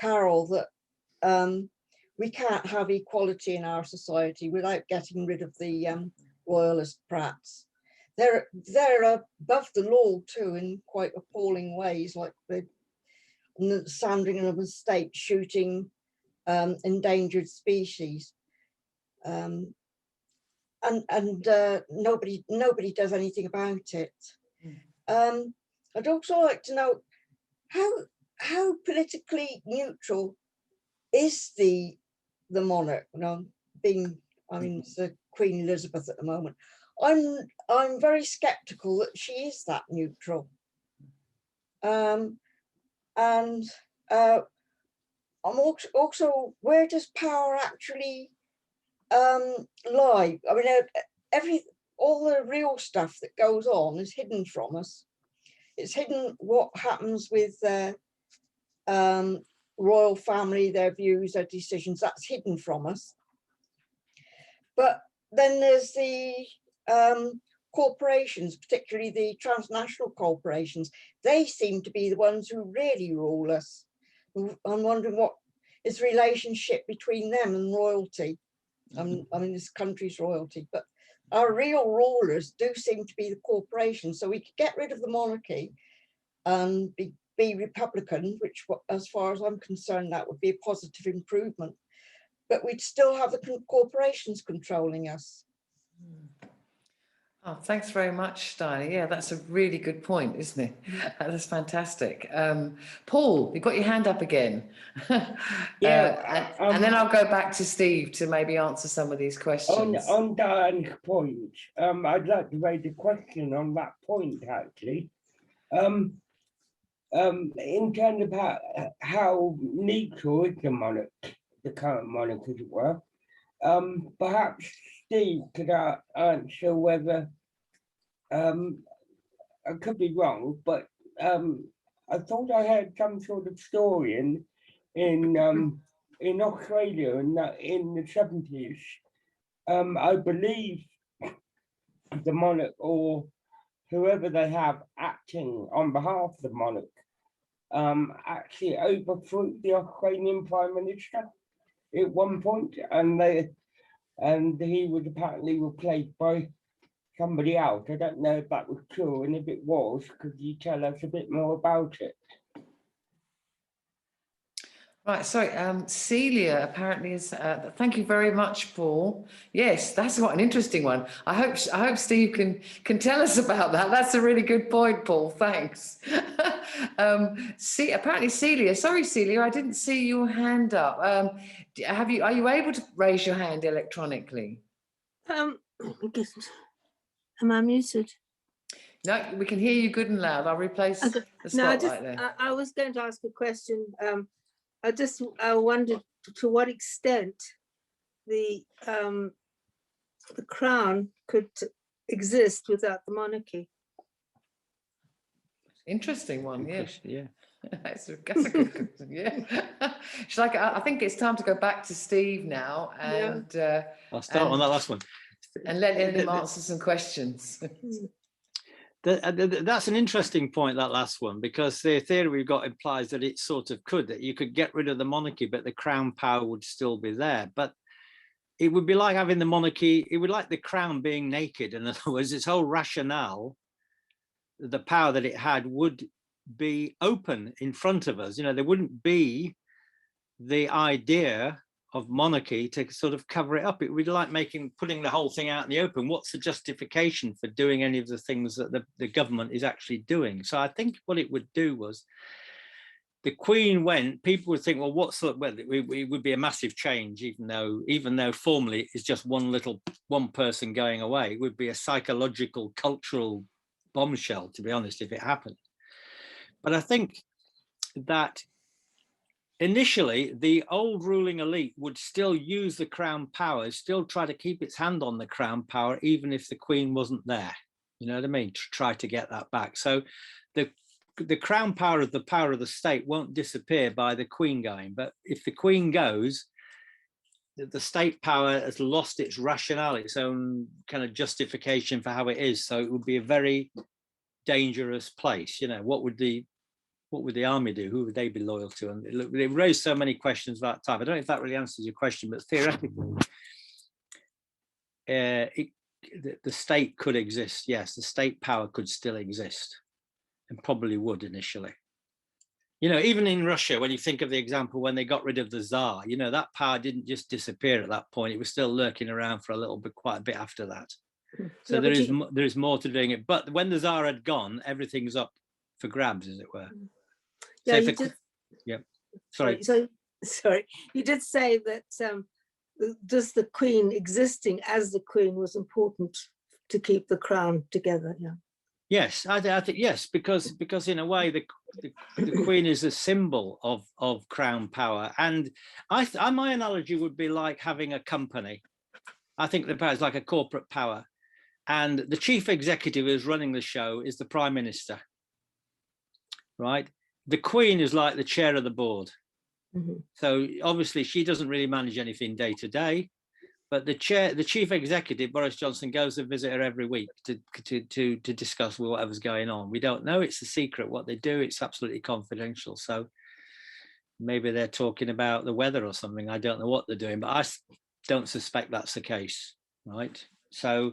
Carol that we can't have equality in our society without getting rid of the royalist brats. They're above the law too in quite appalling ways, like the sounding of a state shooting endangered species, and nobody does anything about it. I'd also like to know how politically neutral is the monarch. You know, I mean, it's the Queen Elizabeth at the moment. I'm very skeptical that she is that neutral. And I'm also, where does power actually lie? I mean, all the real stuff that goes on is hidden from us. It's hidden what happens with the royal family, their views, their decisions. That's hidden from us. But then there's the corporations, particularly the transnational corporations. They seem to be the ones who really rule us. I'm wondering what is the relationship between them and royalty. I mean, this country's royalty, but our real rulers do seem to be the corporations. So we could get rid of the monarchy and be Republican, which, as far as I'm concerned, that would be a positive improvement. But we'd still have the corporations controlling us. Oh, thanks very much, Diana. Yeah, that's a really good point, isn't it? That's fantastic. Paul, you've got your hand up again. Yeah, and then I'll go back to Steve to maybe answer some of these questions. On Diane's point, I'd like to raise a question on that point, actually. In terms of how neutral is the monarch, the current monarch, as it were, Perhaps Steve could answer whether, I could be wrong, but I thought I heard some sort of story in Australia in the 70s. I believe the monarch or whoever they have acting on behalf of the monarch actually overthrew the Australian Prime Minister at one point, and he was apparently replaced by somebody else. I don't know if that was true, and if it was, could you tell us a bit more about it? Right, sorry, Celia apparently is, thank you very much, Paul. Yes, that's quite an interesting one. I hope Steve can tell us about that. That's a really good point, Paul, thanks. Apparently Celia, sorry Celia, I didn't see your hand up. Are you able to raise your hand electronically? I guess, am I muted? No, we can hear you good and loud. I'll replace Okay. the No, spotlight there. I was going to ask a question. I wondered to what extent the crown could exist without the monarchy. Interesting one, yeah. Yeah. That's a good question, yeah. She's like, I think it's time to go back to Steve now and I'll start on that last one. and let him answer some questions. That's an interesting point, that last one, because the theory we've got implies that it sort of could, that you could get rid of the monarchy, but the crown power would still be there. But it would be like having the monarchy, it would like the crown being naked. In other words, its whole rationale, the power that it had would be open in front of us. You know, there wouldn't be the idea of monarchy to sort of cover it up. It would be like putting the whole thing out in the open. What's the justification for doing any of the things that the government is actually doing? So I think what it would do was, the Queen went, people would think, well, it would be a massive change, even though formally it's just one person going away. It would be a psychological, cultural bombshell, to be honest, if it happened. But I think that initially, the old ruling elite would still use the crown power, still try to keep its hand on the crown power, even if the Queen wasn't there. You know what I mean? To try to get that back. So the crown power of the state won't disappear by the Queen going. But if the Queen goes, the state power has lost its rationale, its own kind of justification for how it is. So it would be a very dangerous place. You know, what would the army do? Who would they be loyal to? And it raised so many questions about time. I don't know if that really answers your question, but theoretically, the state could exist. Yes, the state power could still exist, and probably would initially. You know, even in Russia, when you think of the example when they got rid of the Tsar, you know, that power didn't just disappear at that point. It was still lurking around for a little bit, quite a bit after that. So there is more to doing it. But when the Tsar had gone, everything's up for grabs, as it were. Yeah, Sorry. Sorry, you did say that just the Queen existing as the Queen was important to keep the crown together. Yeah. Yes, I think yes, because in a way the Queen is a symbol of crown power, and my analogy would be like having a company. I think the power is like a corporate power, and the chief executive who's running the show is the Prime Minister, right? The Queen is like the chair of the board. Mm-hmm. So obviously she doesn't really manage anything day to day, but the chief executive, Boris Johnson, goes to visit her every week to discuss whatever's going on. We don't know. It's a secret what they do. It's absolutely confidential. So maybe they're talking about the weather or something. I don't know what they're doing, but I don't suspect that's the case, right? So,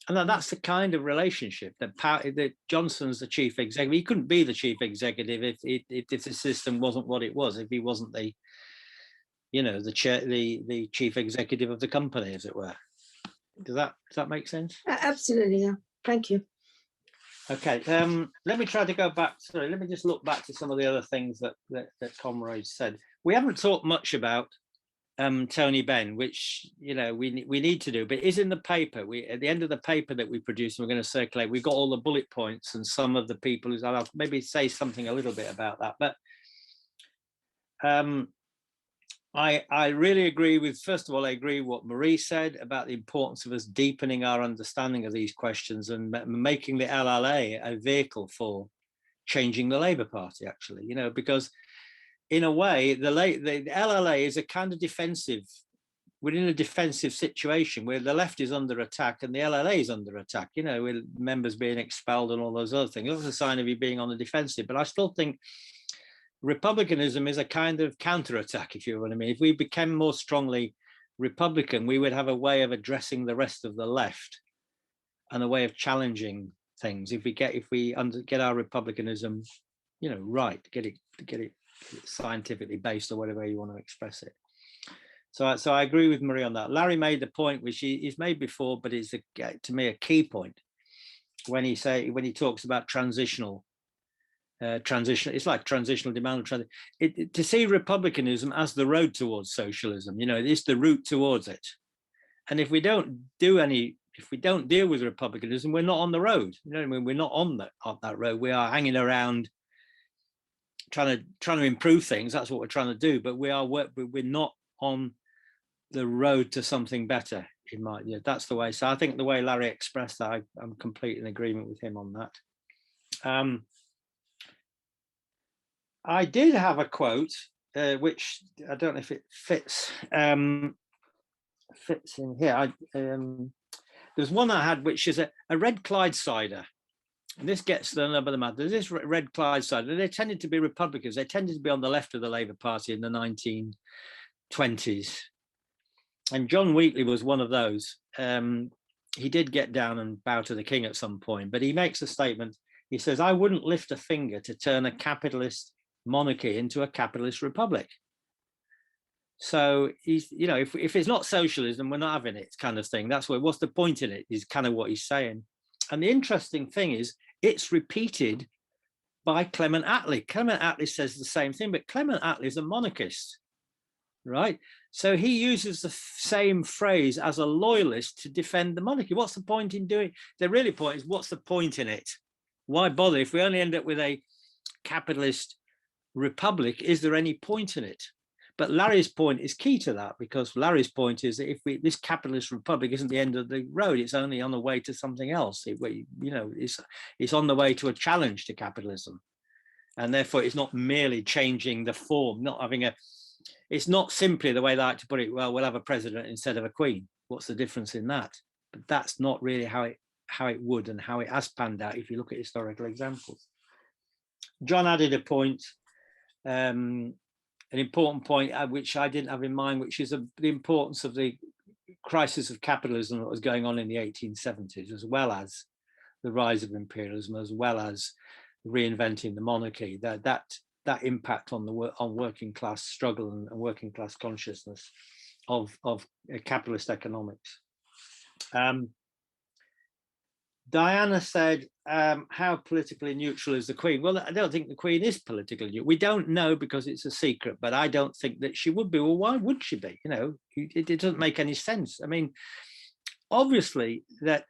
and that's the kind of relationship that Johnson's the chief executive. He couldn't be the chief executive if the system wasn't what it was, if he wasn't the chief executive of the company, as it were. Does that make sense? Absolutely, yeah. Thank you. Okay, let me try to go back. Sorry, let me just look back to some of the other things that comrades said. We haven't talked much about Tony Benn, which we need to do, but it is in the paper. At the end of the paper that we produce, we're going to circulate. We've got all the bullet points and some of the people who's. I'll maybe say something a little bit about that, but I really agree with, first of all, I agree with what Marie said about the importance of us deepening our understanding of these questions and making the LLA a vehicle for changing the Labour Party, actually, you know, because in a way, the LLA is a kind of defensive, we're in a defensive situation where the left is under attack and the LLA is under attack, you know, with members being expelled and all those other things. That's a sign of you being on the defensive. But I still think Republicanism is a kind of counterattack, if you know what I mean. If we became more strongly Republican, we would have a way of addressing the rest of the left and a way of challenging things. If we get our Republicanism, you know, right, get it scientifically based or whatever you want to express it. So I agree with Marie on that. Larry made the point which he's made before, but it's to me a key point when he talks about transitional. It's like transitional demand. To see republicanism as the road towards socialism, you know, it's the route towards it. And if we don't deal with republicanism, we're not on the road. You know what I mean? We're not on that road. We are hanging around trying to improve things. That's what we're trying to do. But we're not on the road to something better. That's the way. So I think the way Larry expressed that, I'm completely in agreement with him on that. I did have a quote, which I don't know if it fits in here. There's one I had, which is a red Clydesider. And this gets the nub of the matter. This red Clydesider, they tended to be Republicans. They tended to be on the left of the Labour Party in the 1920s. And John Wheatley was one of those. He did get down and bow to the king at some point, but he makes a statement. He says, I wouldn't lift a finger to turn a capitalist monarchy into a capitalist republic. So he's, you know, if it's not socialism, we're not having it, kind of thing. That's what's the point in it, is kind of what he's saying. And the interesting thing is it's repeated by Clement Attlee. Clement Attlee says the same thing, but Clement Attlee is a monarchist, right? So he uses the same phrase as a loyalist to defend the monarchy. What's the point in doing? The really point is, what's the point in it? Why bother? If we only end up with a capitalist republic, is there any point in it? But Larry's point is key to that, because Larry's point is that if this capitalist republic isn't the end of the road, it's only on the way to something else. It's on the way to a challenge to capitalism, and therefore it's not merely changing the form, it's not simply the way they like to put it, well, we'll have a president instead of a queen. What's the difference in that? But that's not really how it would and how it has panned out if you look at historical examples. John added a point, an important point, which I didn't have in mind, which is the importance of the crisis of capitalism that was going on in the 1870s, as well as the rise of imperialism, as well as reinventing the monarchy. That impact on working class struggle and working class consciousness of capitalist economics. Diana said, how politically neutral is the Queen? Well, I don't think the Queen is politically neutral. We don't know because it's a secret, but I don't think that she would be. Well, why would she be? You know, it doesn't make any sense. I mean, obviously that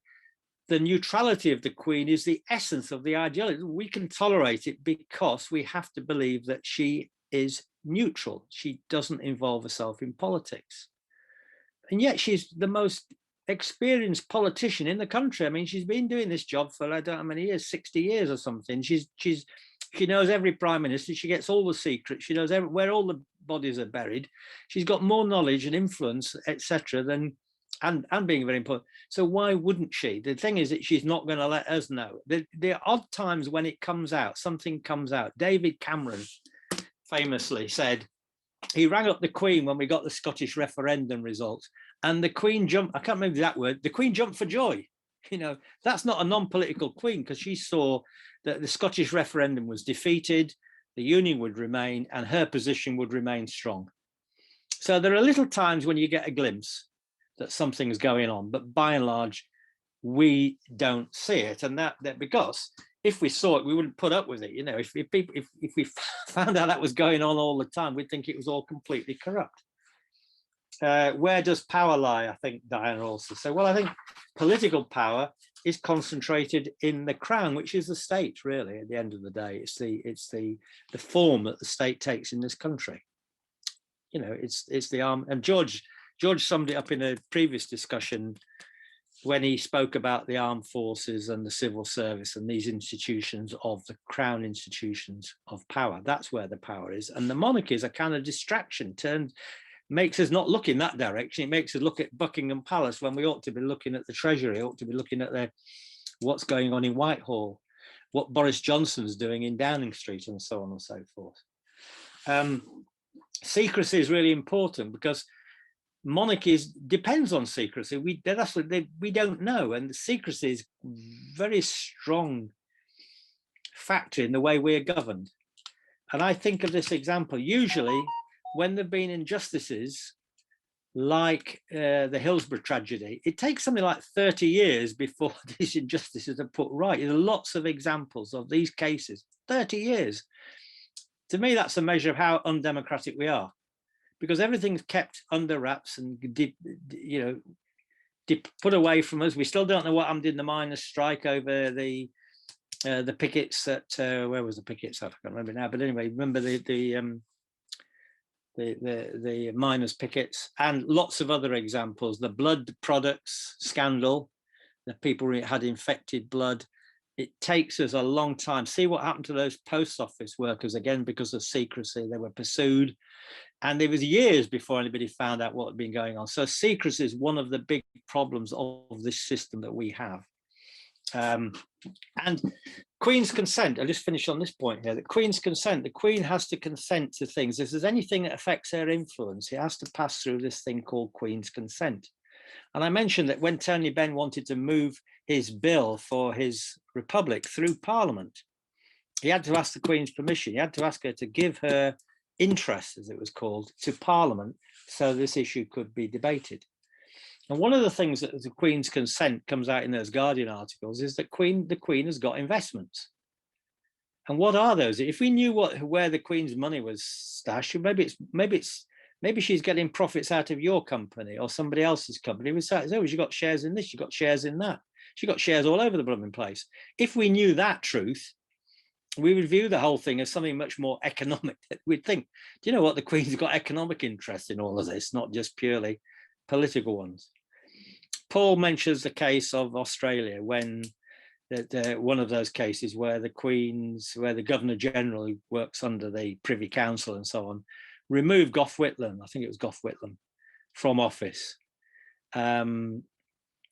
the neutrality of the Queen is the essence of the ideology. We can tolerate it because we have to believe that she is neutral. She doesn't involve herself in politics. And yet she's the most experienced politician in the country. I mean, she's been doing this job for I don't know how many years, 60 years or something. She knows every prime minister. She gets all the secrets. She knows where all the bodies are buried. She's got more knowledge and influence, etc., than and being very important. So why wouldn't she? The thing is that she's not going to let us know. There are odd times when it comes out, something comes out. David Cameron famously said he rang up the Queen when we got the Scottish referendum results, and the Queen jumped, I can't remember that word, the Queen jumped for joy. You know, that's not a non-political Queen, because she saw that the Scottish referendum was defeated, the Union would remain, and her position would remain strong. So there are little times when you get a glimpse that something's going on, but by and large, we don't see it. And that because if we saw it, we wouldn't put up with it. You know, if we found out that was going on all the time, we'd think it was all completely corrupt. Where does power lie? I think Diana also said, well, I think political power is concentrated in the crown, which is the state, really, at the end of the day. It's the form that the state takes in this country. you know, it's the arm. And George summed it up in a previous discussion when he spoke about the armed forces and the civil service and these institutions of the crown institutions of power. That's where the power is. And the monarchy is a kind of distraction, makes us not look in that direction. It makes us look at Buckingham Palace when we ought to be looking at the Treasury, ought to be looking at what's going on in Whitehall, what Boris Johnson's doing in Downing Street, and so on and so forth. Secrecy is really important because monarchies depends on secrecy. We don't know, and the secrecy is very strong factor in the way we are governed. And I think of this example usually when there've been injustices like the Hillsborough tragedy. It takes something like 30 years before these injustices are put right. There are lots of examples of these cases. 30 years. To me, that's a measure of how undemocratic we are, because everything's kept under wraps and put away from us. We still don't know what happened in the miners' strike over the pickets at where was the pickets? I can't remember now. But anyway, remember the miners' pickets, and lots of other examples. The blood products scandal, the people who had infected blood. It takes us a long time. See what happened to those post office workers, again, because of secrecy. They were pursued, and it was years before anybody found out what had been going on. So secrecy is one of the big problems of this system that we have. And Queen's consent, I'll just finish on this point here, that Queen's consent, the Queen has to consent to things. If there's anything that affects her influence, it has to pass through this thing called Queen's consent. And I mentioned that when Tony Benn wanted to move his bill for his republic through Parliament, he had to ask the Queen's permission. He had to ask her to give her interest, as it was called, to Parliament so this issue could be debated. And one of the things that the Queen's consent comes out in those Guardian articles is that the Queen has got investments. And what are those? If we knew where the Queen's money was stashed, maybe she's getting profits out of your company or somebody else's company. We say, oh, she got shares in this, she got shares in that. She got shares all over the blooming place. If we knew that truth, we would view the whole thing as something much more economic. We'd think, do you know what? The Queen's got economic interest in all of this, not just purely political ones. Paul mentions the case of Australia when one of those cases where the Governor General, who works under the Privy Council and so on, removed Gough Whitlam, I think it was Gough Whitlam, from office.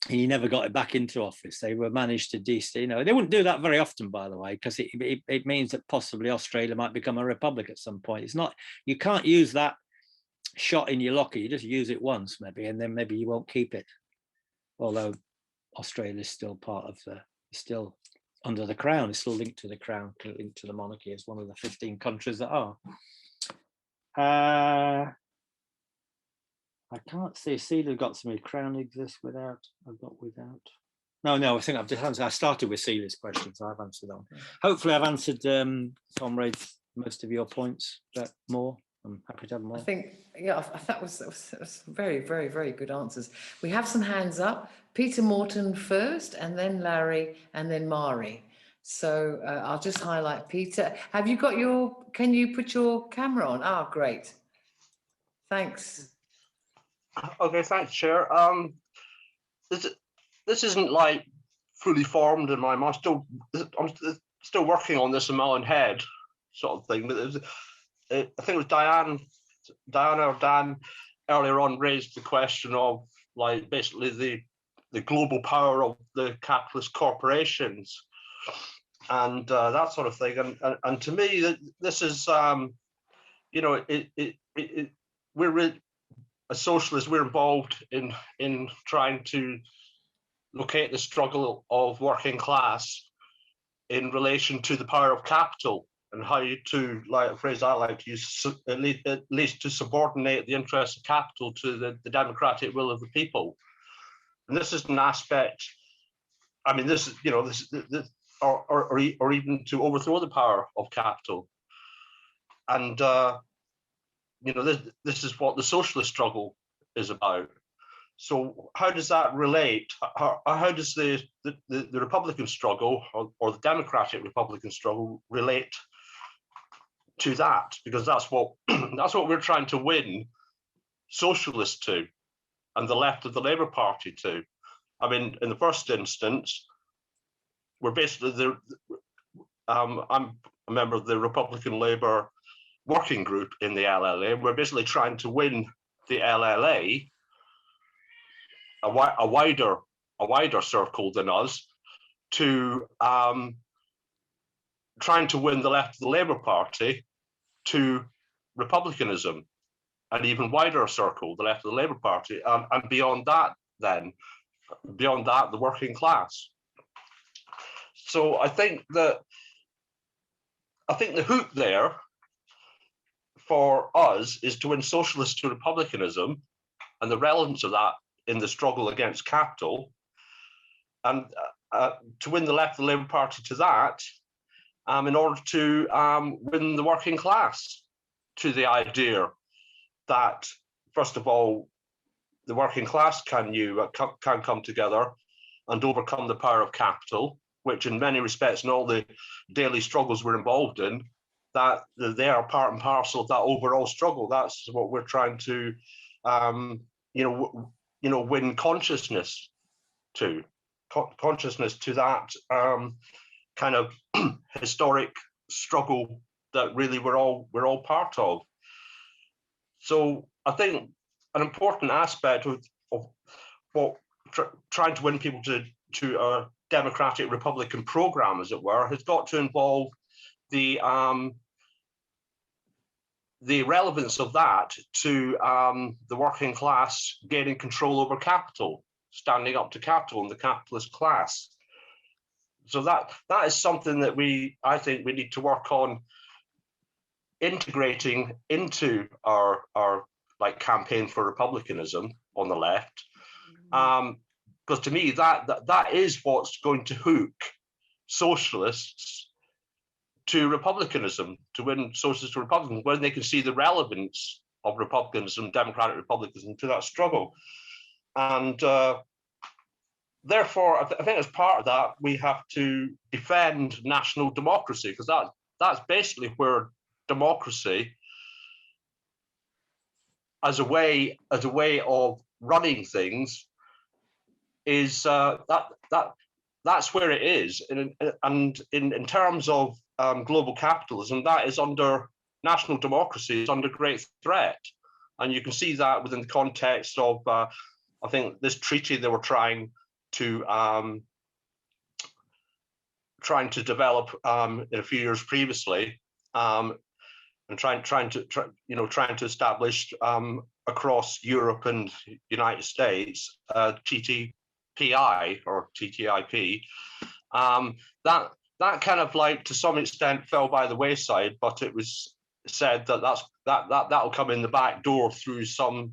He never got it back into office. They were managed to they wouldn't do that very often, by the way, because it means that possibly Australia might become a republic at some point. It's not, you can't use that shot in your locker. You just use it once maybe, and then maybe you won't keep it. Although Australia is still still under the crown, it's still linked to the crown, linked to the monarchy as one of the 15 countries that are. I can't see they've got some crown exists without. I've got without. No, I think I've just answered. I started with Celia's questions. So I've answered that one. Hopefully, I've answered comrades most of your points. But more, I'm happy to have more. I think, yeah, that was very, very, very good answers. We have some hands up. Peter Morton first, and then Larry, and then Mari. So I'll just highlight Peter. Have you got can you put your camera on? Ah, great. Thanks. Okay, thanks, Chair. This isn't like fully formed in my mind. I'm still working on this in my own head, sort of thing. But I think it was Diana or Dan earlier on raised the question of like basically the global power of the capitalist corporations and that sort of thing. And to me, this is we're as socialists, we're involved in trying to locate the struggle of working class in relation to the power of capital and how to, like a phrase I like to use, at least to subordinate the interests of capital to the democratic will of the people. And this is an aspect. I mean, this is or even to overthrow the power of capital. And this is what the socialist struggle is about. So how does that relate? How does the Republican struggle or the Democratic Republican struggle relate to that, because that's what that's what we're trying to win socialists to, and the left of the Labour Party to. I mean, in the first instance, we're basically I'm a member of the Republican Labour working group in the LLA, and we're basically trying to win the LLA, a wider circle than us, to trying to win the left of the Labour Party to republicanism, an even wider circle, the left of the Labour Party, and beyond that, the working class. So I think the hook there for us is to win socialists to republicanism, and the relevance of that in the struggle against capital, and to win the left of the Labour Party to that, in order to win the working class to the idea that, first of all, the working class can come together and overcome the power of capital, which in many respects, in all the daily struggles we're involved in, that they are part and parcel of that overall struggle. That's what we're trying to, win consciousness to that kind of historic struggle that really we're all part of. So I think an important aspect of what trying to win people to a democratic Republican program, as it were, has got to involve the relevance of that to the working class gaining control over capital, standing up to capital and the capitalist class. So that is something that I think we need to work on integrating into our like campaign for republicanism on the left, because to me that is what's going to hook socialists to republicanism, to win socialists to republicanism, when they can see the relevance of republicanism, democratic republicanism, to that struggle. And therefore, I think as part of that, we have to defend national democracy, because that's basically where democracy as a way of running things is that's where it is. And in terms of global capitalism, that is under national democracy is under great threat. And you can see that within the context of I think this treaty they were trying to develop in a few years previously, and trying to establish across Europe and United States TTPI or TTIP. That kind of like to some extent fell by the wayside, but it was said that'll come in the back door through some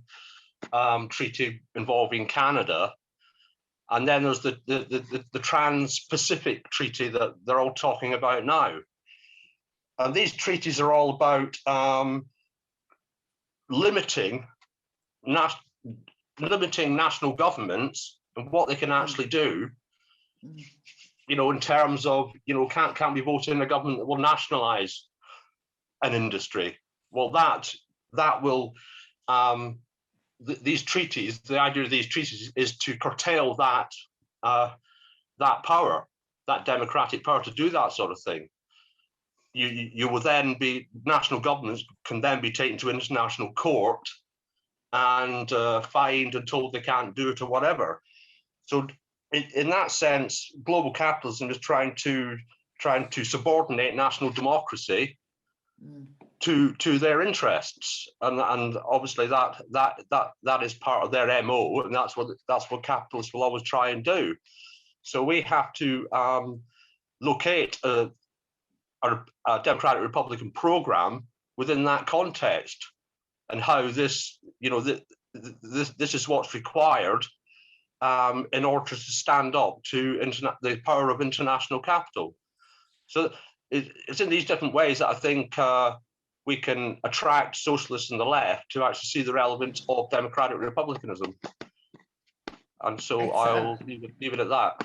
treaty involving Canada. And then there's the Trans-Pacific Treaty that they're all talking about now. And these treaties are all about limiting national governments and what they can actually do, in terms of, can't we vote in a government that will nationalize an industry? Well, that will, these treaties, the idea of these treaties is to curtail that power, that democratic power to do that sort of thing. You will then be, national governments can then be taken to international court and fined and told they can't do it or whatever. So in that sense, global capitalism is trying to subordinate national democracy to their interests, and obviously that is part of their MO, and that's what capitalists will always try and do. So we have to locate a democratic Republican program within that context, and how this is what's required in order to stand up to the power of international capital. So it's in these different ways that I think we can attract socialists and the left to actually see the relevance of democratic republicanism. And so I'll leave it at that.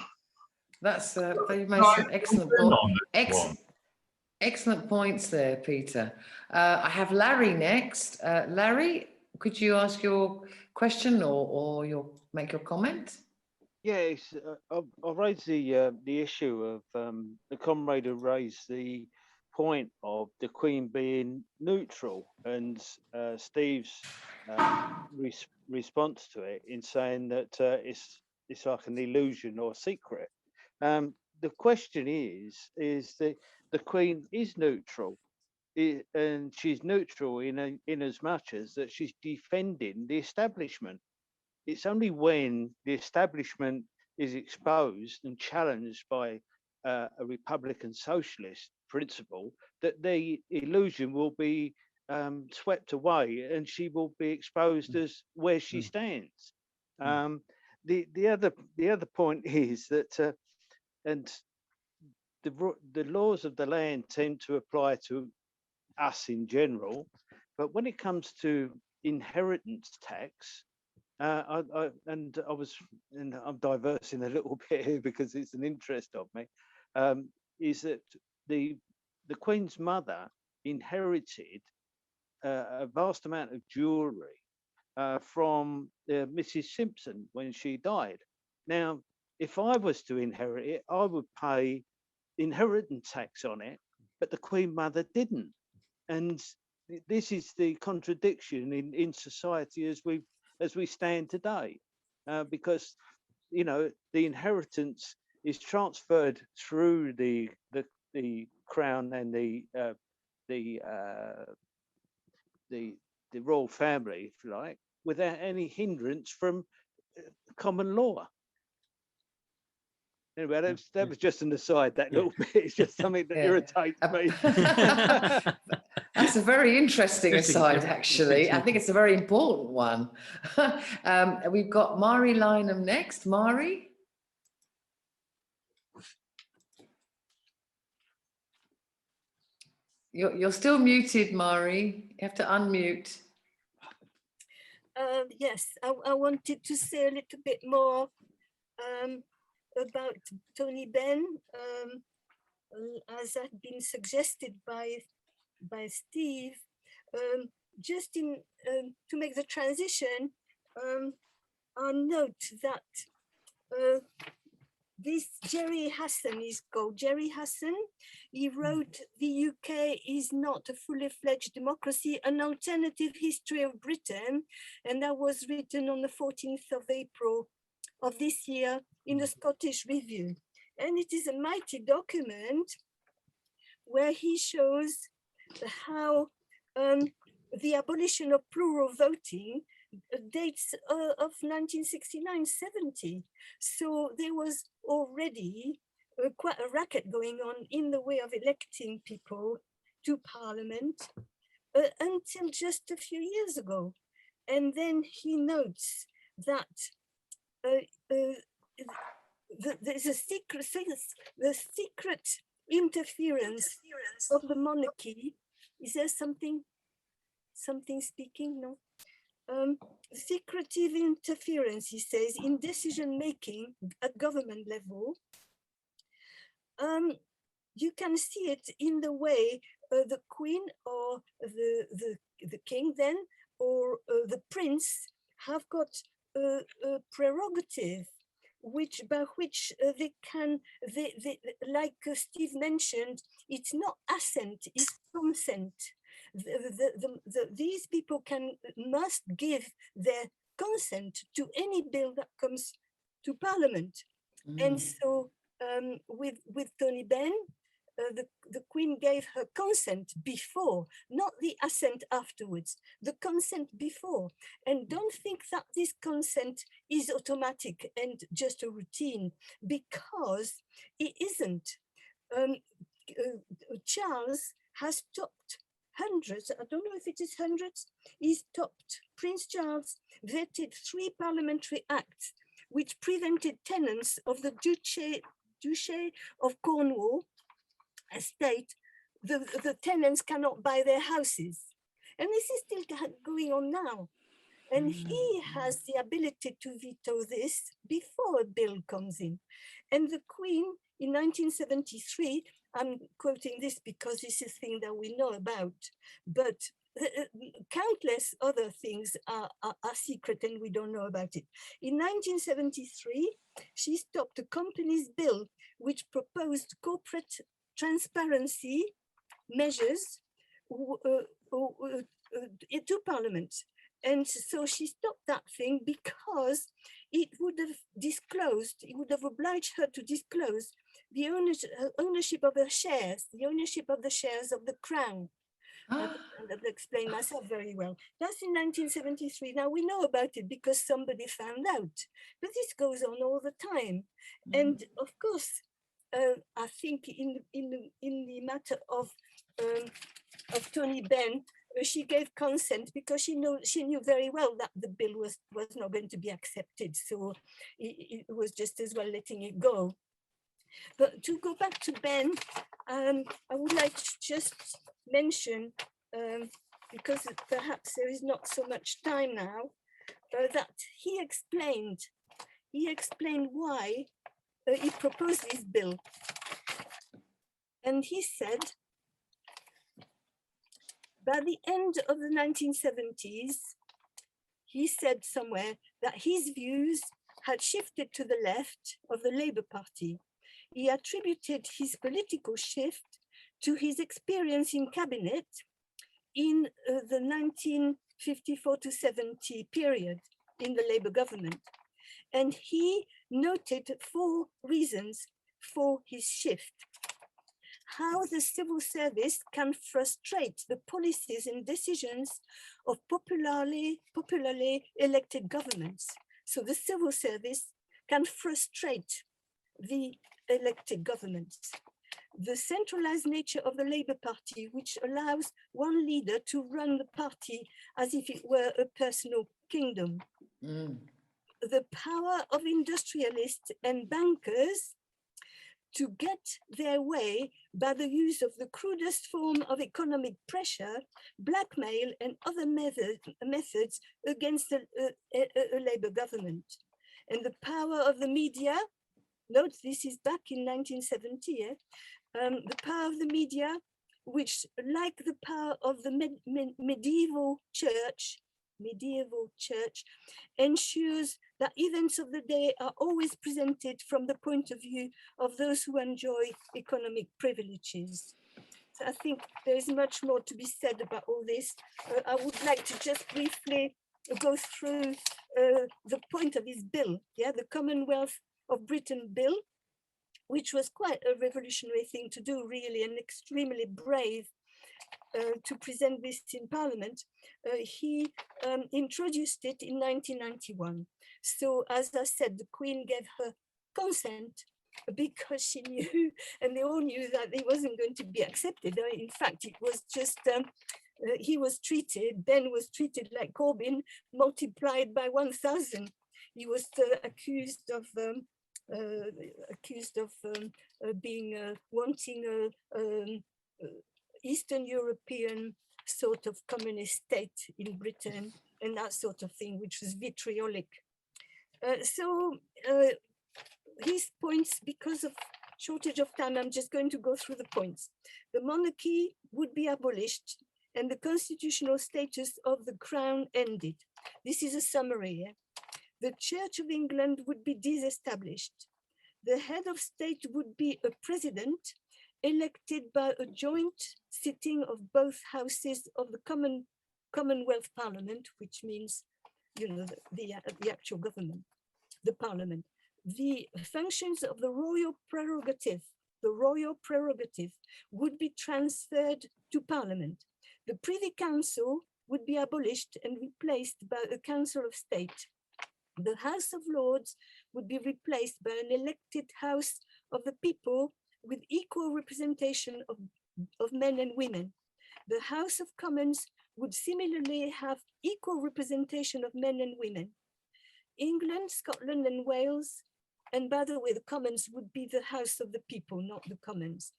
That's you made some excellent points. Excellent points there, Peter. I have Larry next. Larry, could you ask your question or make your comment? Yeah, I'll raise the issue of the comrade who raised the point of the Queen being neutral, and Steve's response to it in saying that it's like an illusion or secret. The question is the Queen is neutral, and she's neutral in as much as that she's defending the establishment. It's only when the establishment is exposed and challenged by a Republican socialist principle that the illusion will be swept away, and she will be exposed as where she stands. The other point is that and the laws of the land tend to apply to us in general, but when it comes to inheritance tax, and I'm diversing a little bit here because it's an interest of me, is that the Queen's mother inherited a vast amount of jewellery from Mrs. Simpson when she died. Now, if I was to inherit it, I would pay inheritance tax on it, but the Queen Mother didn't. And this is the contradiction in society as we stand today, because the inheritance is transferred through the crown and the royal family, if you like, without any hindrance from common law. Anyway, that was just an aside. That little bit is just something that irritates me. That's a very interesting aside, actually. I think it's a very important one. We've got Mari Lynham next. Mari? You're still muted, Mari. You have to unmute. Yes, I wanted to say a little bit more about Tony Benn, as had been suggested by Steve. Just to make the transition, I'll note that this Jerry Hassan is called Jerry Hassan. He wrote "The UK is not a fully fledged democracy, an alternative history of Britain," and that was written on the 14th of April of this year in the Scottish Review. And it is a mighty document where he shows how the abolition of plural voting dates of 1969-70. So there was already quite a racket going on in the way of electing people to Parliament until just a few years ago. And then he notes that there's a secret interference of the monarchy. Is there something speaking? No. Secretive interference, he says, in decision making at government level. You can see it in the way the Queen or the King then, or the Prince have got a prerogative by which they can, like Steve mentioned, it's not assent, it's consent. These people must give their consent to any bill that comes to Parliament. And so with Tony Benn, the Queen gave her consent before, not the assent afterwards, the consent before. And don't think that this consent is automatic and just a routine, because it isn't. Charles has stopped hundreds, I don't know if it is hundreds, he stopped, Prince Charles vetted 3 parliamentary acts which prevented tenants of the Duchy of Cornwall estate, the tenants cannot buy their houses. And this is still going on now. And he has the ability to veto this before a bill comes in. And the Queen in 1973 I'm quoting this because this is a thing that we know about, but countless other things are secret and we don't know about it. In 1973, she stopped a company's bill which proposed corporate transparency measures to Parliament. And so she stopped that thing because it would have disclosed, it would have obliged her to disclose the ownership of her shares, the ownership of the shares of the Crown. I've explained myself very well. That's in 1973. Now we know about it because somebody found out, but this goes on all the time. And of course, I think in the matter of Tony Benn, she gave consent because she knew very well that the bill was not going to be accepted. So it was just as well letting it go. But to go back to Benn, I would like to just mention, because perhaps there is not so much time now, that he explained why he proposed this bill. And he said, by the end of the 1970s, he said somewhere that his views had shifted to the left of the Labour Party. He attributed his political shift to his experience in cabinet in the 1954 to 70 period in the Labour government. And he noted 4 reasons for his shift. How the civil service can frustrate the policies and decisions of popularly elected governments. So the civil service can frustrate the elected governments. The centralized nature of the Labour Party, which allows one leader to run the party as if it were a personal kingdom. The power of industrialists and bankers to get their way by the use of the crudest form of economic pressure, blackmail, and other methods against a Labour government. And the power of the media, note this is back in 1970, the power of the media, which, like the power of the medieval church, ensures that events of the day are always presented from the point of view of those who enjoy economic privileges. So I think there is much more to be said about all this. I would like to just briefly go through the point of his bill, the Commonwealth of Britain Bill, which was quite a revolutionary thing to do, really, and extremely brave to present this in Parliament. He introduced it in 1991. So as I said, the Queen gave her consent because she knew, and they all knew, that it wasn't going to be accepted. In fact, it was just, Ben was treated like Corbyn multiplied by 1,000. He was accused of wanting Eastern European sort of communist state in Britain and that sort of thing, which was vitriolic. His points, because of shortage of time, I'm just going to go through the points. The monarchy would be abolished and the constitutional status of the Crown ended. This is a summary. The Church of England would be disestablished. The head of state would be a president elected by a joint sitting of both houses of the Commonwealth Parliament, which means, the actual government, the Parliament. The functions of the royal prerogative would be transferred to Parliament. The Privy Council would be abolished and replaced by a Council of State. The House of Lords would be replaced by an elected House of the People with equal representation of men and women. The House of Commons would similarly have equal representation of men and women. England, Scotland, and Wales, and by the way, the Commons would be the House of the People, not the Commons.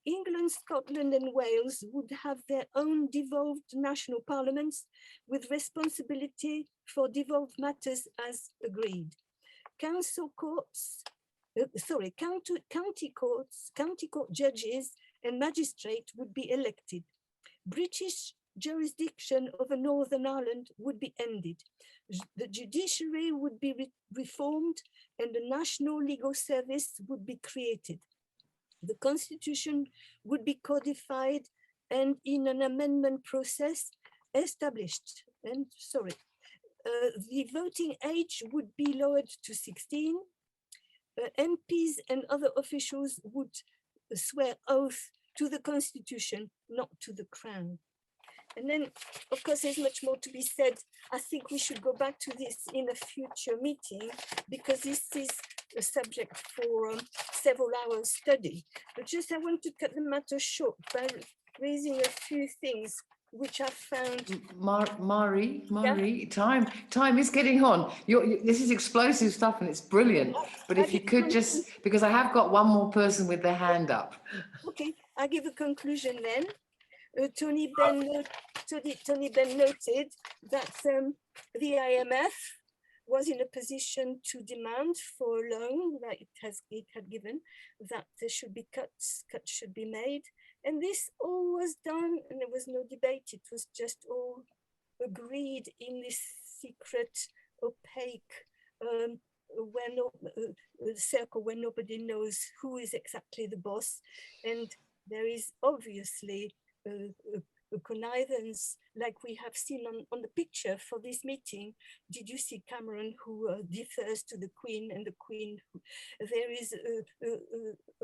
England, Scotland, and Wales would have their own devolved national parliaments with responsibility for devolved matters as agreed. County court judges and magistrate would be elected. British jurisdiction over Northern Ireland would be ended. The judiciary would be reformed and a national legal service would be created. The constitution would be codified and in an amendment process established. And the voting age would be lowered to 16. MPs and other officials would swear oath to the constitution, not to the crown. And then, of course, there's much more to be said. I think we should go back to this in a future meeting because this is a subject for several hours study. But just I want to cut the matter short by raising a few things which I found. Marie, time is getting on. This is explosive stuff and it's brilliant. But if you could just, because I have got one more person with their hand up. Okay, I give a conclusion then. Tony Benn noted that the IMF was in a position to demand for a loan that it had given, that there should be cuts should be made. And this all was done and there was no debate. It was just all agreed in this secret, opaque circle where nobody knows who is exactly the boss. And there is obviously a connivance like we have seen on the picture for this meeting. Did you see Cameron who defers to the Queen and the Queen? There is a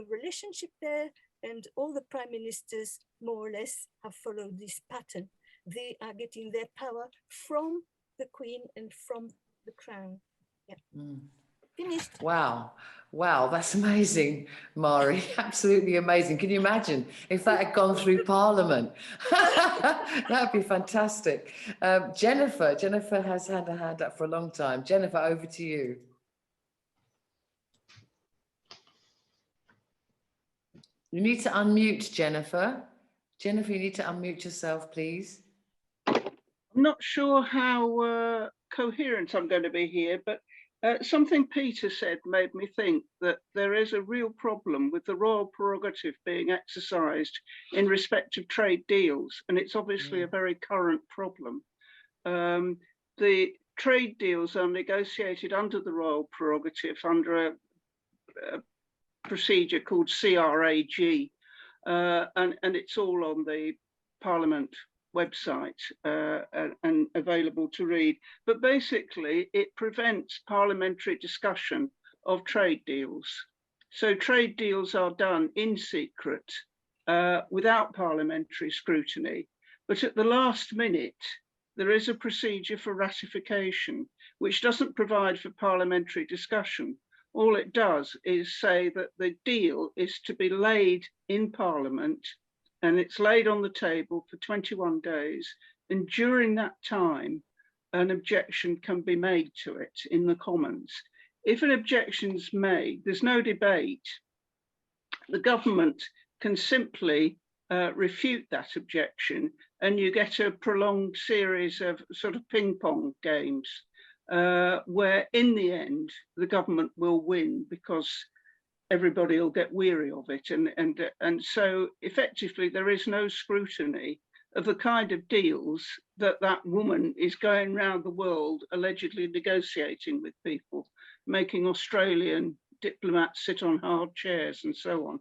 relationship there and all the prime ministers more or less have followed this pattern. They are getting their power from the Queen and from the crown. Yeah. Finished. Wow, that's amazing, Mari. Absolutely amazing. Can you imagine if that had gone through Parliament? That'd be fantastic. Jennifer has had her hand up for a long time. Jennifer, over to you. You need to unmute, Jennifer. Jennifer, you need to unmute yourself, please. I'm not sure how coherent I'm going to be here, but something Peter said made me think that there is a real problem with the royal prerogative being exercised in respect of trade deals, and it's obviously a very current problem. The trade deals are negotiated under the royal prerogative under a procedure called CRAG, and it's all on the Parliament website and available to read. But basically, it prevents parliamentary discussion of trade deals. So trade deals are done in secret without parliamentary scrutiny. But at the last minute, there is a procedure for ratification, which doesn't provide for parliamentary discussion. All it does is say that the deal is to be laid in Parliament and it's laid on the table for 21 days. And during that time, an objection can be made to it in the Commons. If an objection's made, there's no debate. The government can simply refute that objection and you get a prolonged series of sort of ping pong games where in the end, the government will win because everybody will get weary of it. And so effectively, there is no scrutiny of the kind of deals that woman is going around the world allegedly negotiating with people, making Australian diplomats sit on hard chairs and so on,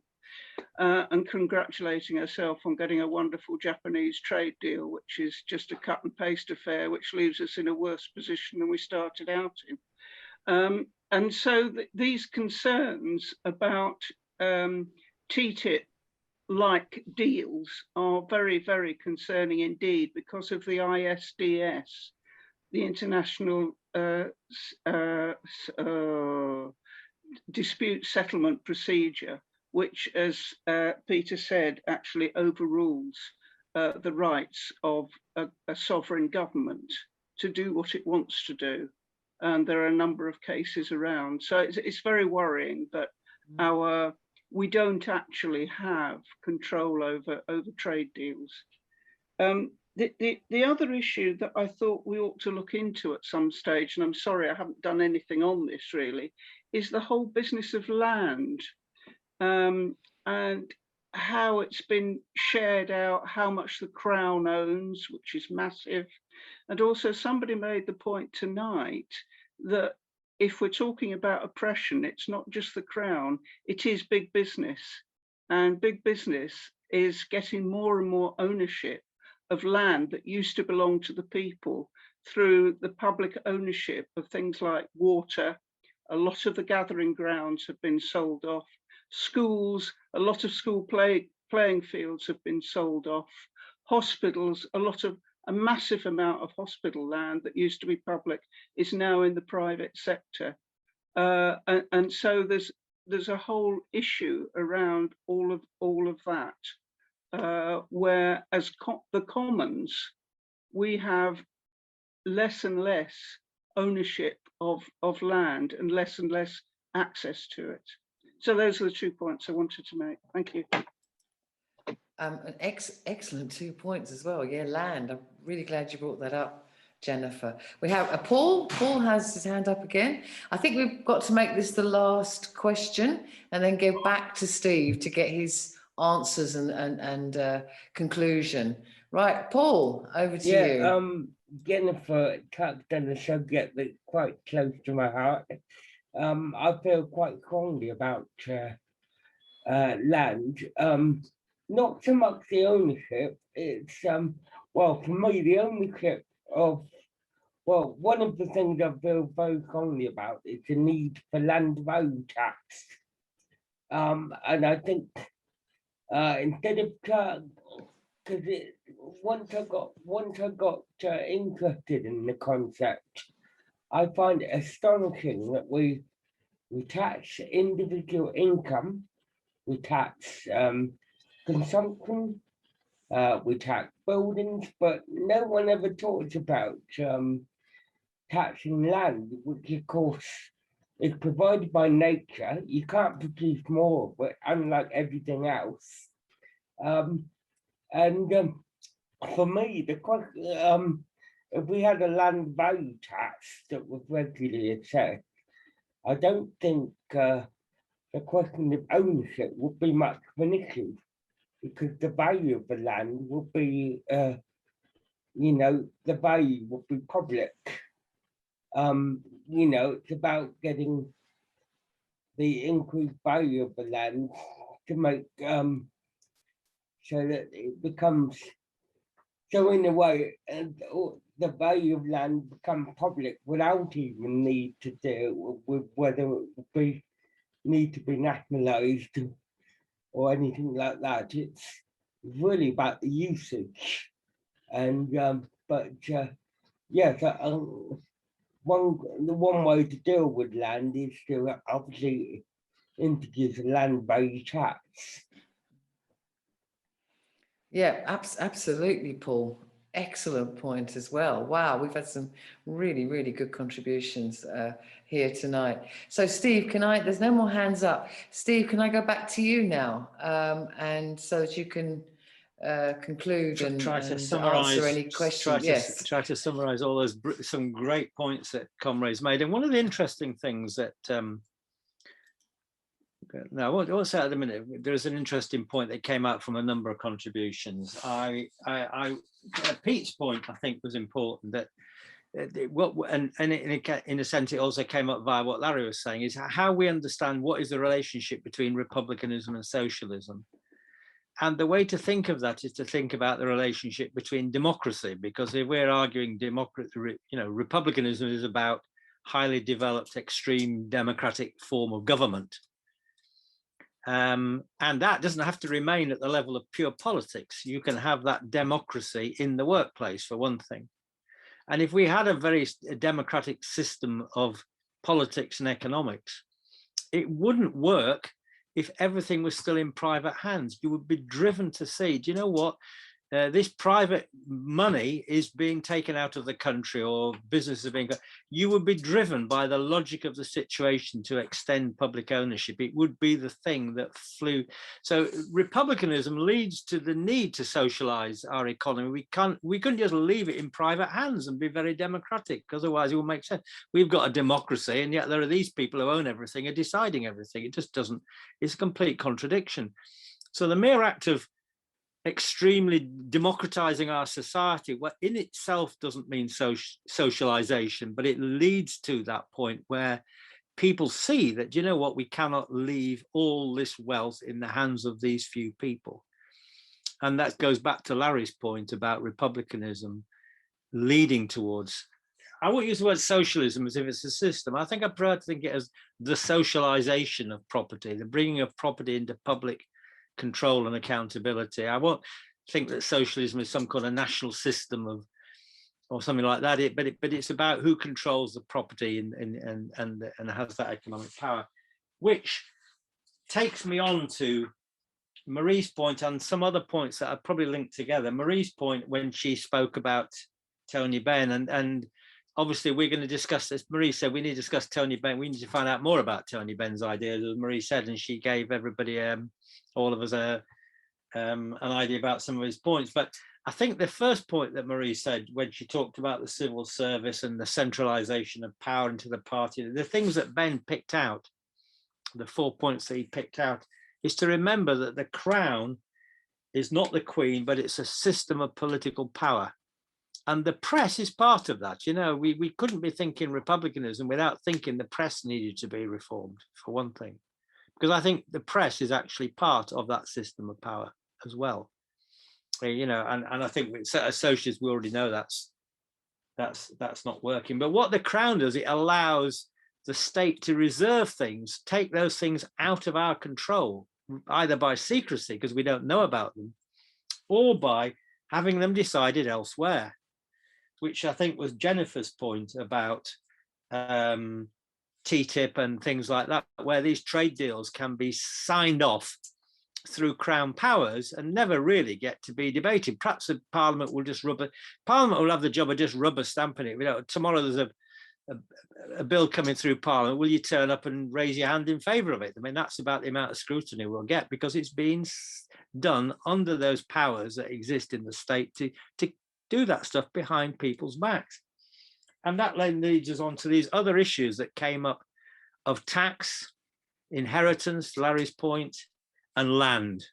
and congratulating herself on getting a wonderful Japanese trade deal, which is just a cut and paste affair, which leaves us in a worse position than we started out in. And so these concerns about TTIP-like deals are very, very concerning indeed because of the ISDS, the International Dispute Settlement Procedure, which, as Peter said, actually overrules the rights of a sovereign government to do what it wants to do. And there are a number of cases around. So it's very worrying that we don't actually have control over trade deals. The other issue that I thought we ought to look into at some stage, and I'm sorry I haven't done anything on this really, is the whole business of land. And how it's been shared out, how much the Crown owns, which is massive. And also somebody made the point tonight that if we're talking about oppression, it's not just the Crown, it is big business. And big business is getting more and more ownership of land that used to belong to the people through the public ownership of things like water. A lot of the gathering grounds have been sold off. Schools, a lot of school playing fields have been sold off. Hospitals, a massive amount of hospital land that used to be public is now in the private sector. And so there's a whole issue around all of that, where as the Commons, we have less and less ownership of land and less access to it. So those are the 2 points I wanted to make. Thank you. An excellent 2 points as well. Yeah, land. I'm really glad you brought that up, Jennifer. We have Paul. Paul has his hand up again. I think we've got to make this the last question and then go back to Steve to get his answers and conclusion. Right, Paul, over to you. Jennifer touched on a subject that's quite close to my heart. I feel quite strongly about land. Not so much the ownership, it's, well, for me, the ownership of, well, one of the things I feel very strongly about is the need for land value tax. And I think instead of, because once I got interested in the concept, I find it astonishing that we tax individual income, we tax consumption, we tax buildings, but no one ever talks about taxing land, which of course is provided by nature. You can't produce more, but unlike everything else. For me, the question, if we had a land value tax that was regularly assessed, I don't think the question of ownership would be much of an issue, because the value of the land would be, you know, the value would be public. You know, it's about getting the increased value of the land to make so that it becomes, so in a way, the value of land becomes public without even need to deal with whether it would need to be nationalised or anything like that. It's really about the usage. And yeah, so, the one way to deal with land is to obviously introduce a land value tax. Yeah, absolutely, Paul. Excellent point as well. Wow, we've had some really, really good contributions here tonight. So Steve, there's no more hands up. Steve, can I go back to you now? And so that you can conclude and answer any questions. Yes. Try to summarize all those, some great points that comrades made. And one of the interesting things that, now, I won't say at the minute, there's an interesting point that came out from a number of contributions. Pete's point, I think, was important, that in a sense, it also came up via what Larry was saying, is how we understand what is the relationship between republicanism and socialism. And the way to think of that is to think about the relationship between democracy, because if we're arguing democracy, you know, republicanism is about highly developed, extreme democratic form of government. And that doesn't have to remain at the level of pure politics. You can have that democracy in the workplace, for one thing. And if we had a very democratic system of politics and economics, it wouldn't work if everything was still in private hands. You would be driven to see, do you know what? This private money is being taken out of the country, or businesses are being, you would be driven by the logic of the situation to extend public ownership. It would be the thing that flew. So republicanism leads to the need to socialize our economy. We couldn't just leave it in private hands and be very democratic, because otherwise it would make sense. We've got a democracy, and yet there are these people who own everything and deciding everything. It just doesn't, it's a complete contradiction. So the mere act of extremely democratizing our society, well, in itself doesn't mean socialization, but it leads to that point where people see that, you know what, we cannot leave all this wealth in the hands of these few people. And that goes back to Larry's point about republicanism leading towards, I won't use the word socialism as if it's a system. I think I prefer to think it as the socialization of property, the bringing of property into public control and accountability. I won't think that socialism is some kind of national system of, or something like that. But it's about who controls the property and has that economic power, which takes me on to Marie's point and some other points that are probably linked together. Marie's point when she spoke about Tony Benn, and obviously we're going to discuss this. Marie said we need to discuss Tony Benn. We need to find out more about Tony Benn's ideas, as Marie said, and she gave everybody, all of us, an idea about some of his points. But I think the first point that Marie said when she talked about the civil service and the centralization of power into the party, the things that Benn picked out, the 4 points that he picked out, is to remember that the crown is not the Queen, but it's a system of political power. And the press is part of that. You know, we couldn't be thinking republicanism without thinking the press needed to be reformed, for one thing, because I think the press is actually part of that system of power as well. You know, and I think as socialists, we already know that's not working. But what the crown does, it allows the state to reserve things, take those things out of our control, either by secrecy, because we don't know about them, or by having them decided elsewhere, which I think was Jennifer's point about TTIP and things like that, where these trade deals can be signed off through Crown powers and never really get to be debated. Perhaps the Parliament will just Parliament will have the job of just rubber stamping it. You know, tomorrow there's a bill coming through Parliament. Will you turn up and raise your hand in favour of it? I mean, that's about the amount of scrutiny we'll get, because it's been done under those powers that exist in the state to do that stuff behind people's backs. And that then leads us on to these other issues that came up of tax, inheritance, Larry's point, and land.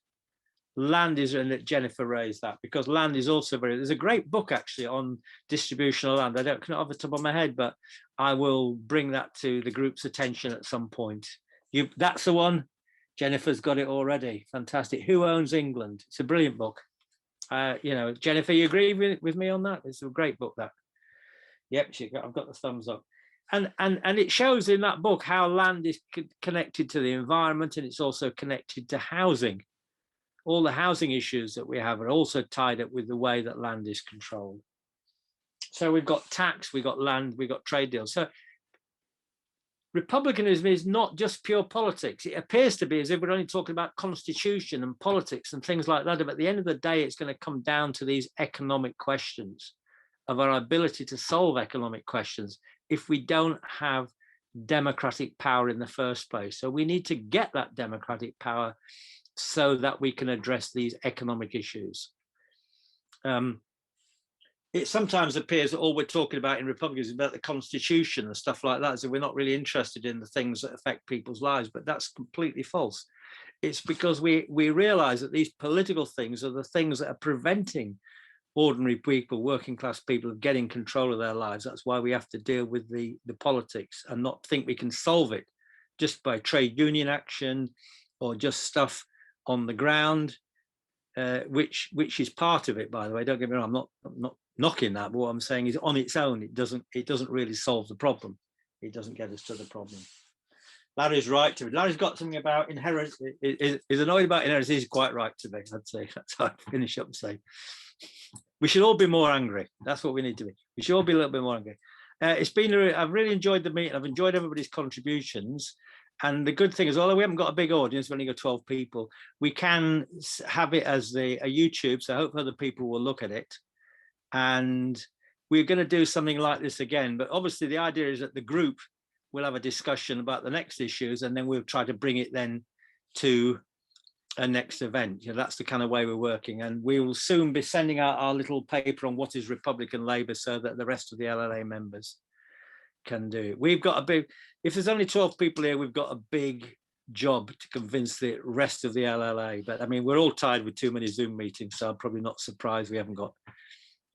Land is, and that Jennifer raised that, because land is also there's a great book actually on distribution of land. I don't know off the top of my head, but I will bring that to the group's attention at some point. That's the one. Jennifer's got it already. Fantastic. Who Owns England? It's a brilliant book. You know, Jennifer, you agree with me on that? It's a great book, that. Yep, I've got the thumbs up. And it shows in that book how land is connected to the environment, and it's also connected to housing. All the housing issues that we have are also tied up with the way that land is controlled. So we've got tax, we've got land, we've got trade deals. So republicanism is not just pure politics. It appears to be as if we're only talking about constitution and politics and things like that. But at the end of the day, it's going to come down to these economic questions, of our ability to solve economic questions if we don't have democratic power in the first place. So we need to get that democratic power so that we can address these economic issues. It sometimes appears that all we're talking about in Republicans is about the Constitution and stuff like that, so we're not really interested in the things that affect people's lives, but that's completely false. It's because we realize that these political things are the things that are preventing ordinary people, working class people, of getting control of their lives. That's why we have to deal with the politics and not think we can solve it just by trade union action or just stuff on the ground, which is part of it, by the way. Don't get me wrong, I'm not knocking that, but what I'm saying is on its own, it doesn't really solve the problem. It doesn't get us to the problem. Larry's right to me. Larry's got something about inheritance. Is annoyed about inheritance. He's quite right to me, I'd say. That's how I'd finish up and say. We should all be more angry. That's what we need to be. We should all be a little bit more angry. I've really enjoyed the meeting. I've enjoyed everybody's contributions. And the good thing is, although we haven't got a big audience, we've only got 12 people, we can have it as a YouTube. So I hope other people will look at it. And we're going to do something like this again. But obviously the idea is that the group will have a discussion about the next issues, and then we'll try to bring it then to a next event. You know, that's the kind of way we're working. And we will soon be sending out our little paper on what is Republican Labour, so that the rest of the LLA members can do it. We've got a big, if there's only 12 people here, we've got a big job to convince the rest of the LLA. But I mean, we're all tired with too many Zoom meetings, so I'm probably not surprised we haven't got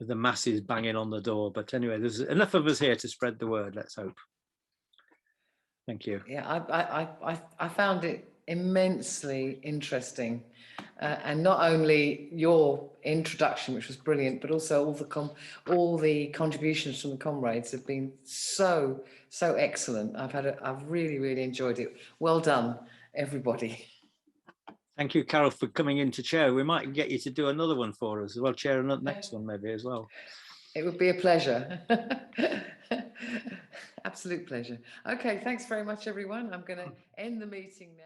the masses banging on the door. But anyway, there's enough of us here to spread the word, let's hope. Thank you. Yeah, I found it immensely interesting, and not only your introduction, which was brilliant, but also all the contributions from the comrades have been so excellent. I've really enjoyed it. Well done, everybody. Thank you, Carol, for coming in to chair. We might get you to do another one for us as well, chair another next one maybe as well. It would be a pleasure. Absolute pleasure. Okay, thanks very much, everyone. I'm going to end the meeting now.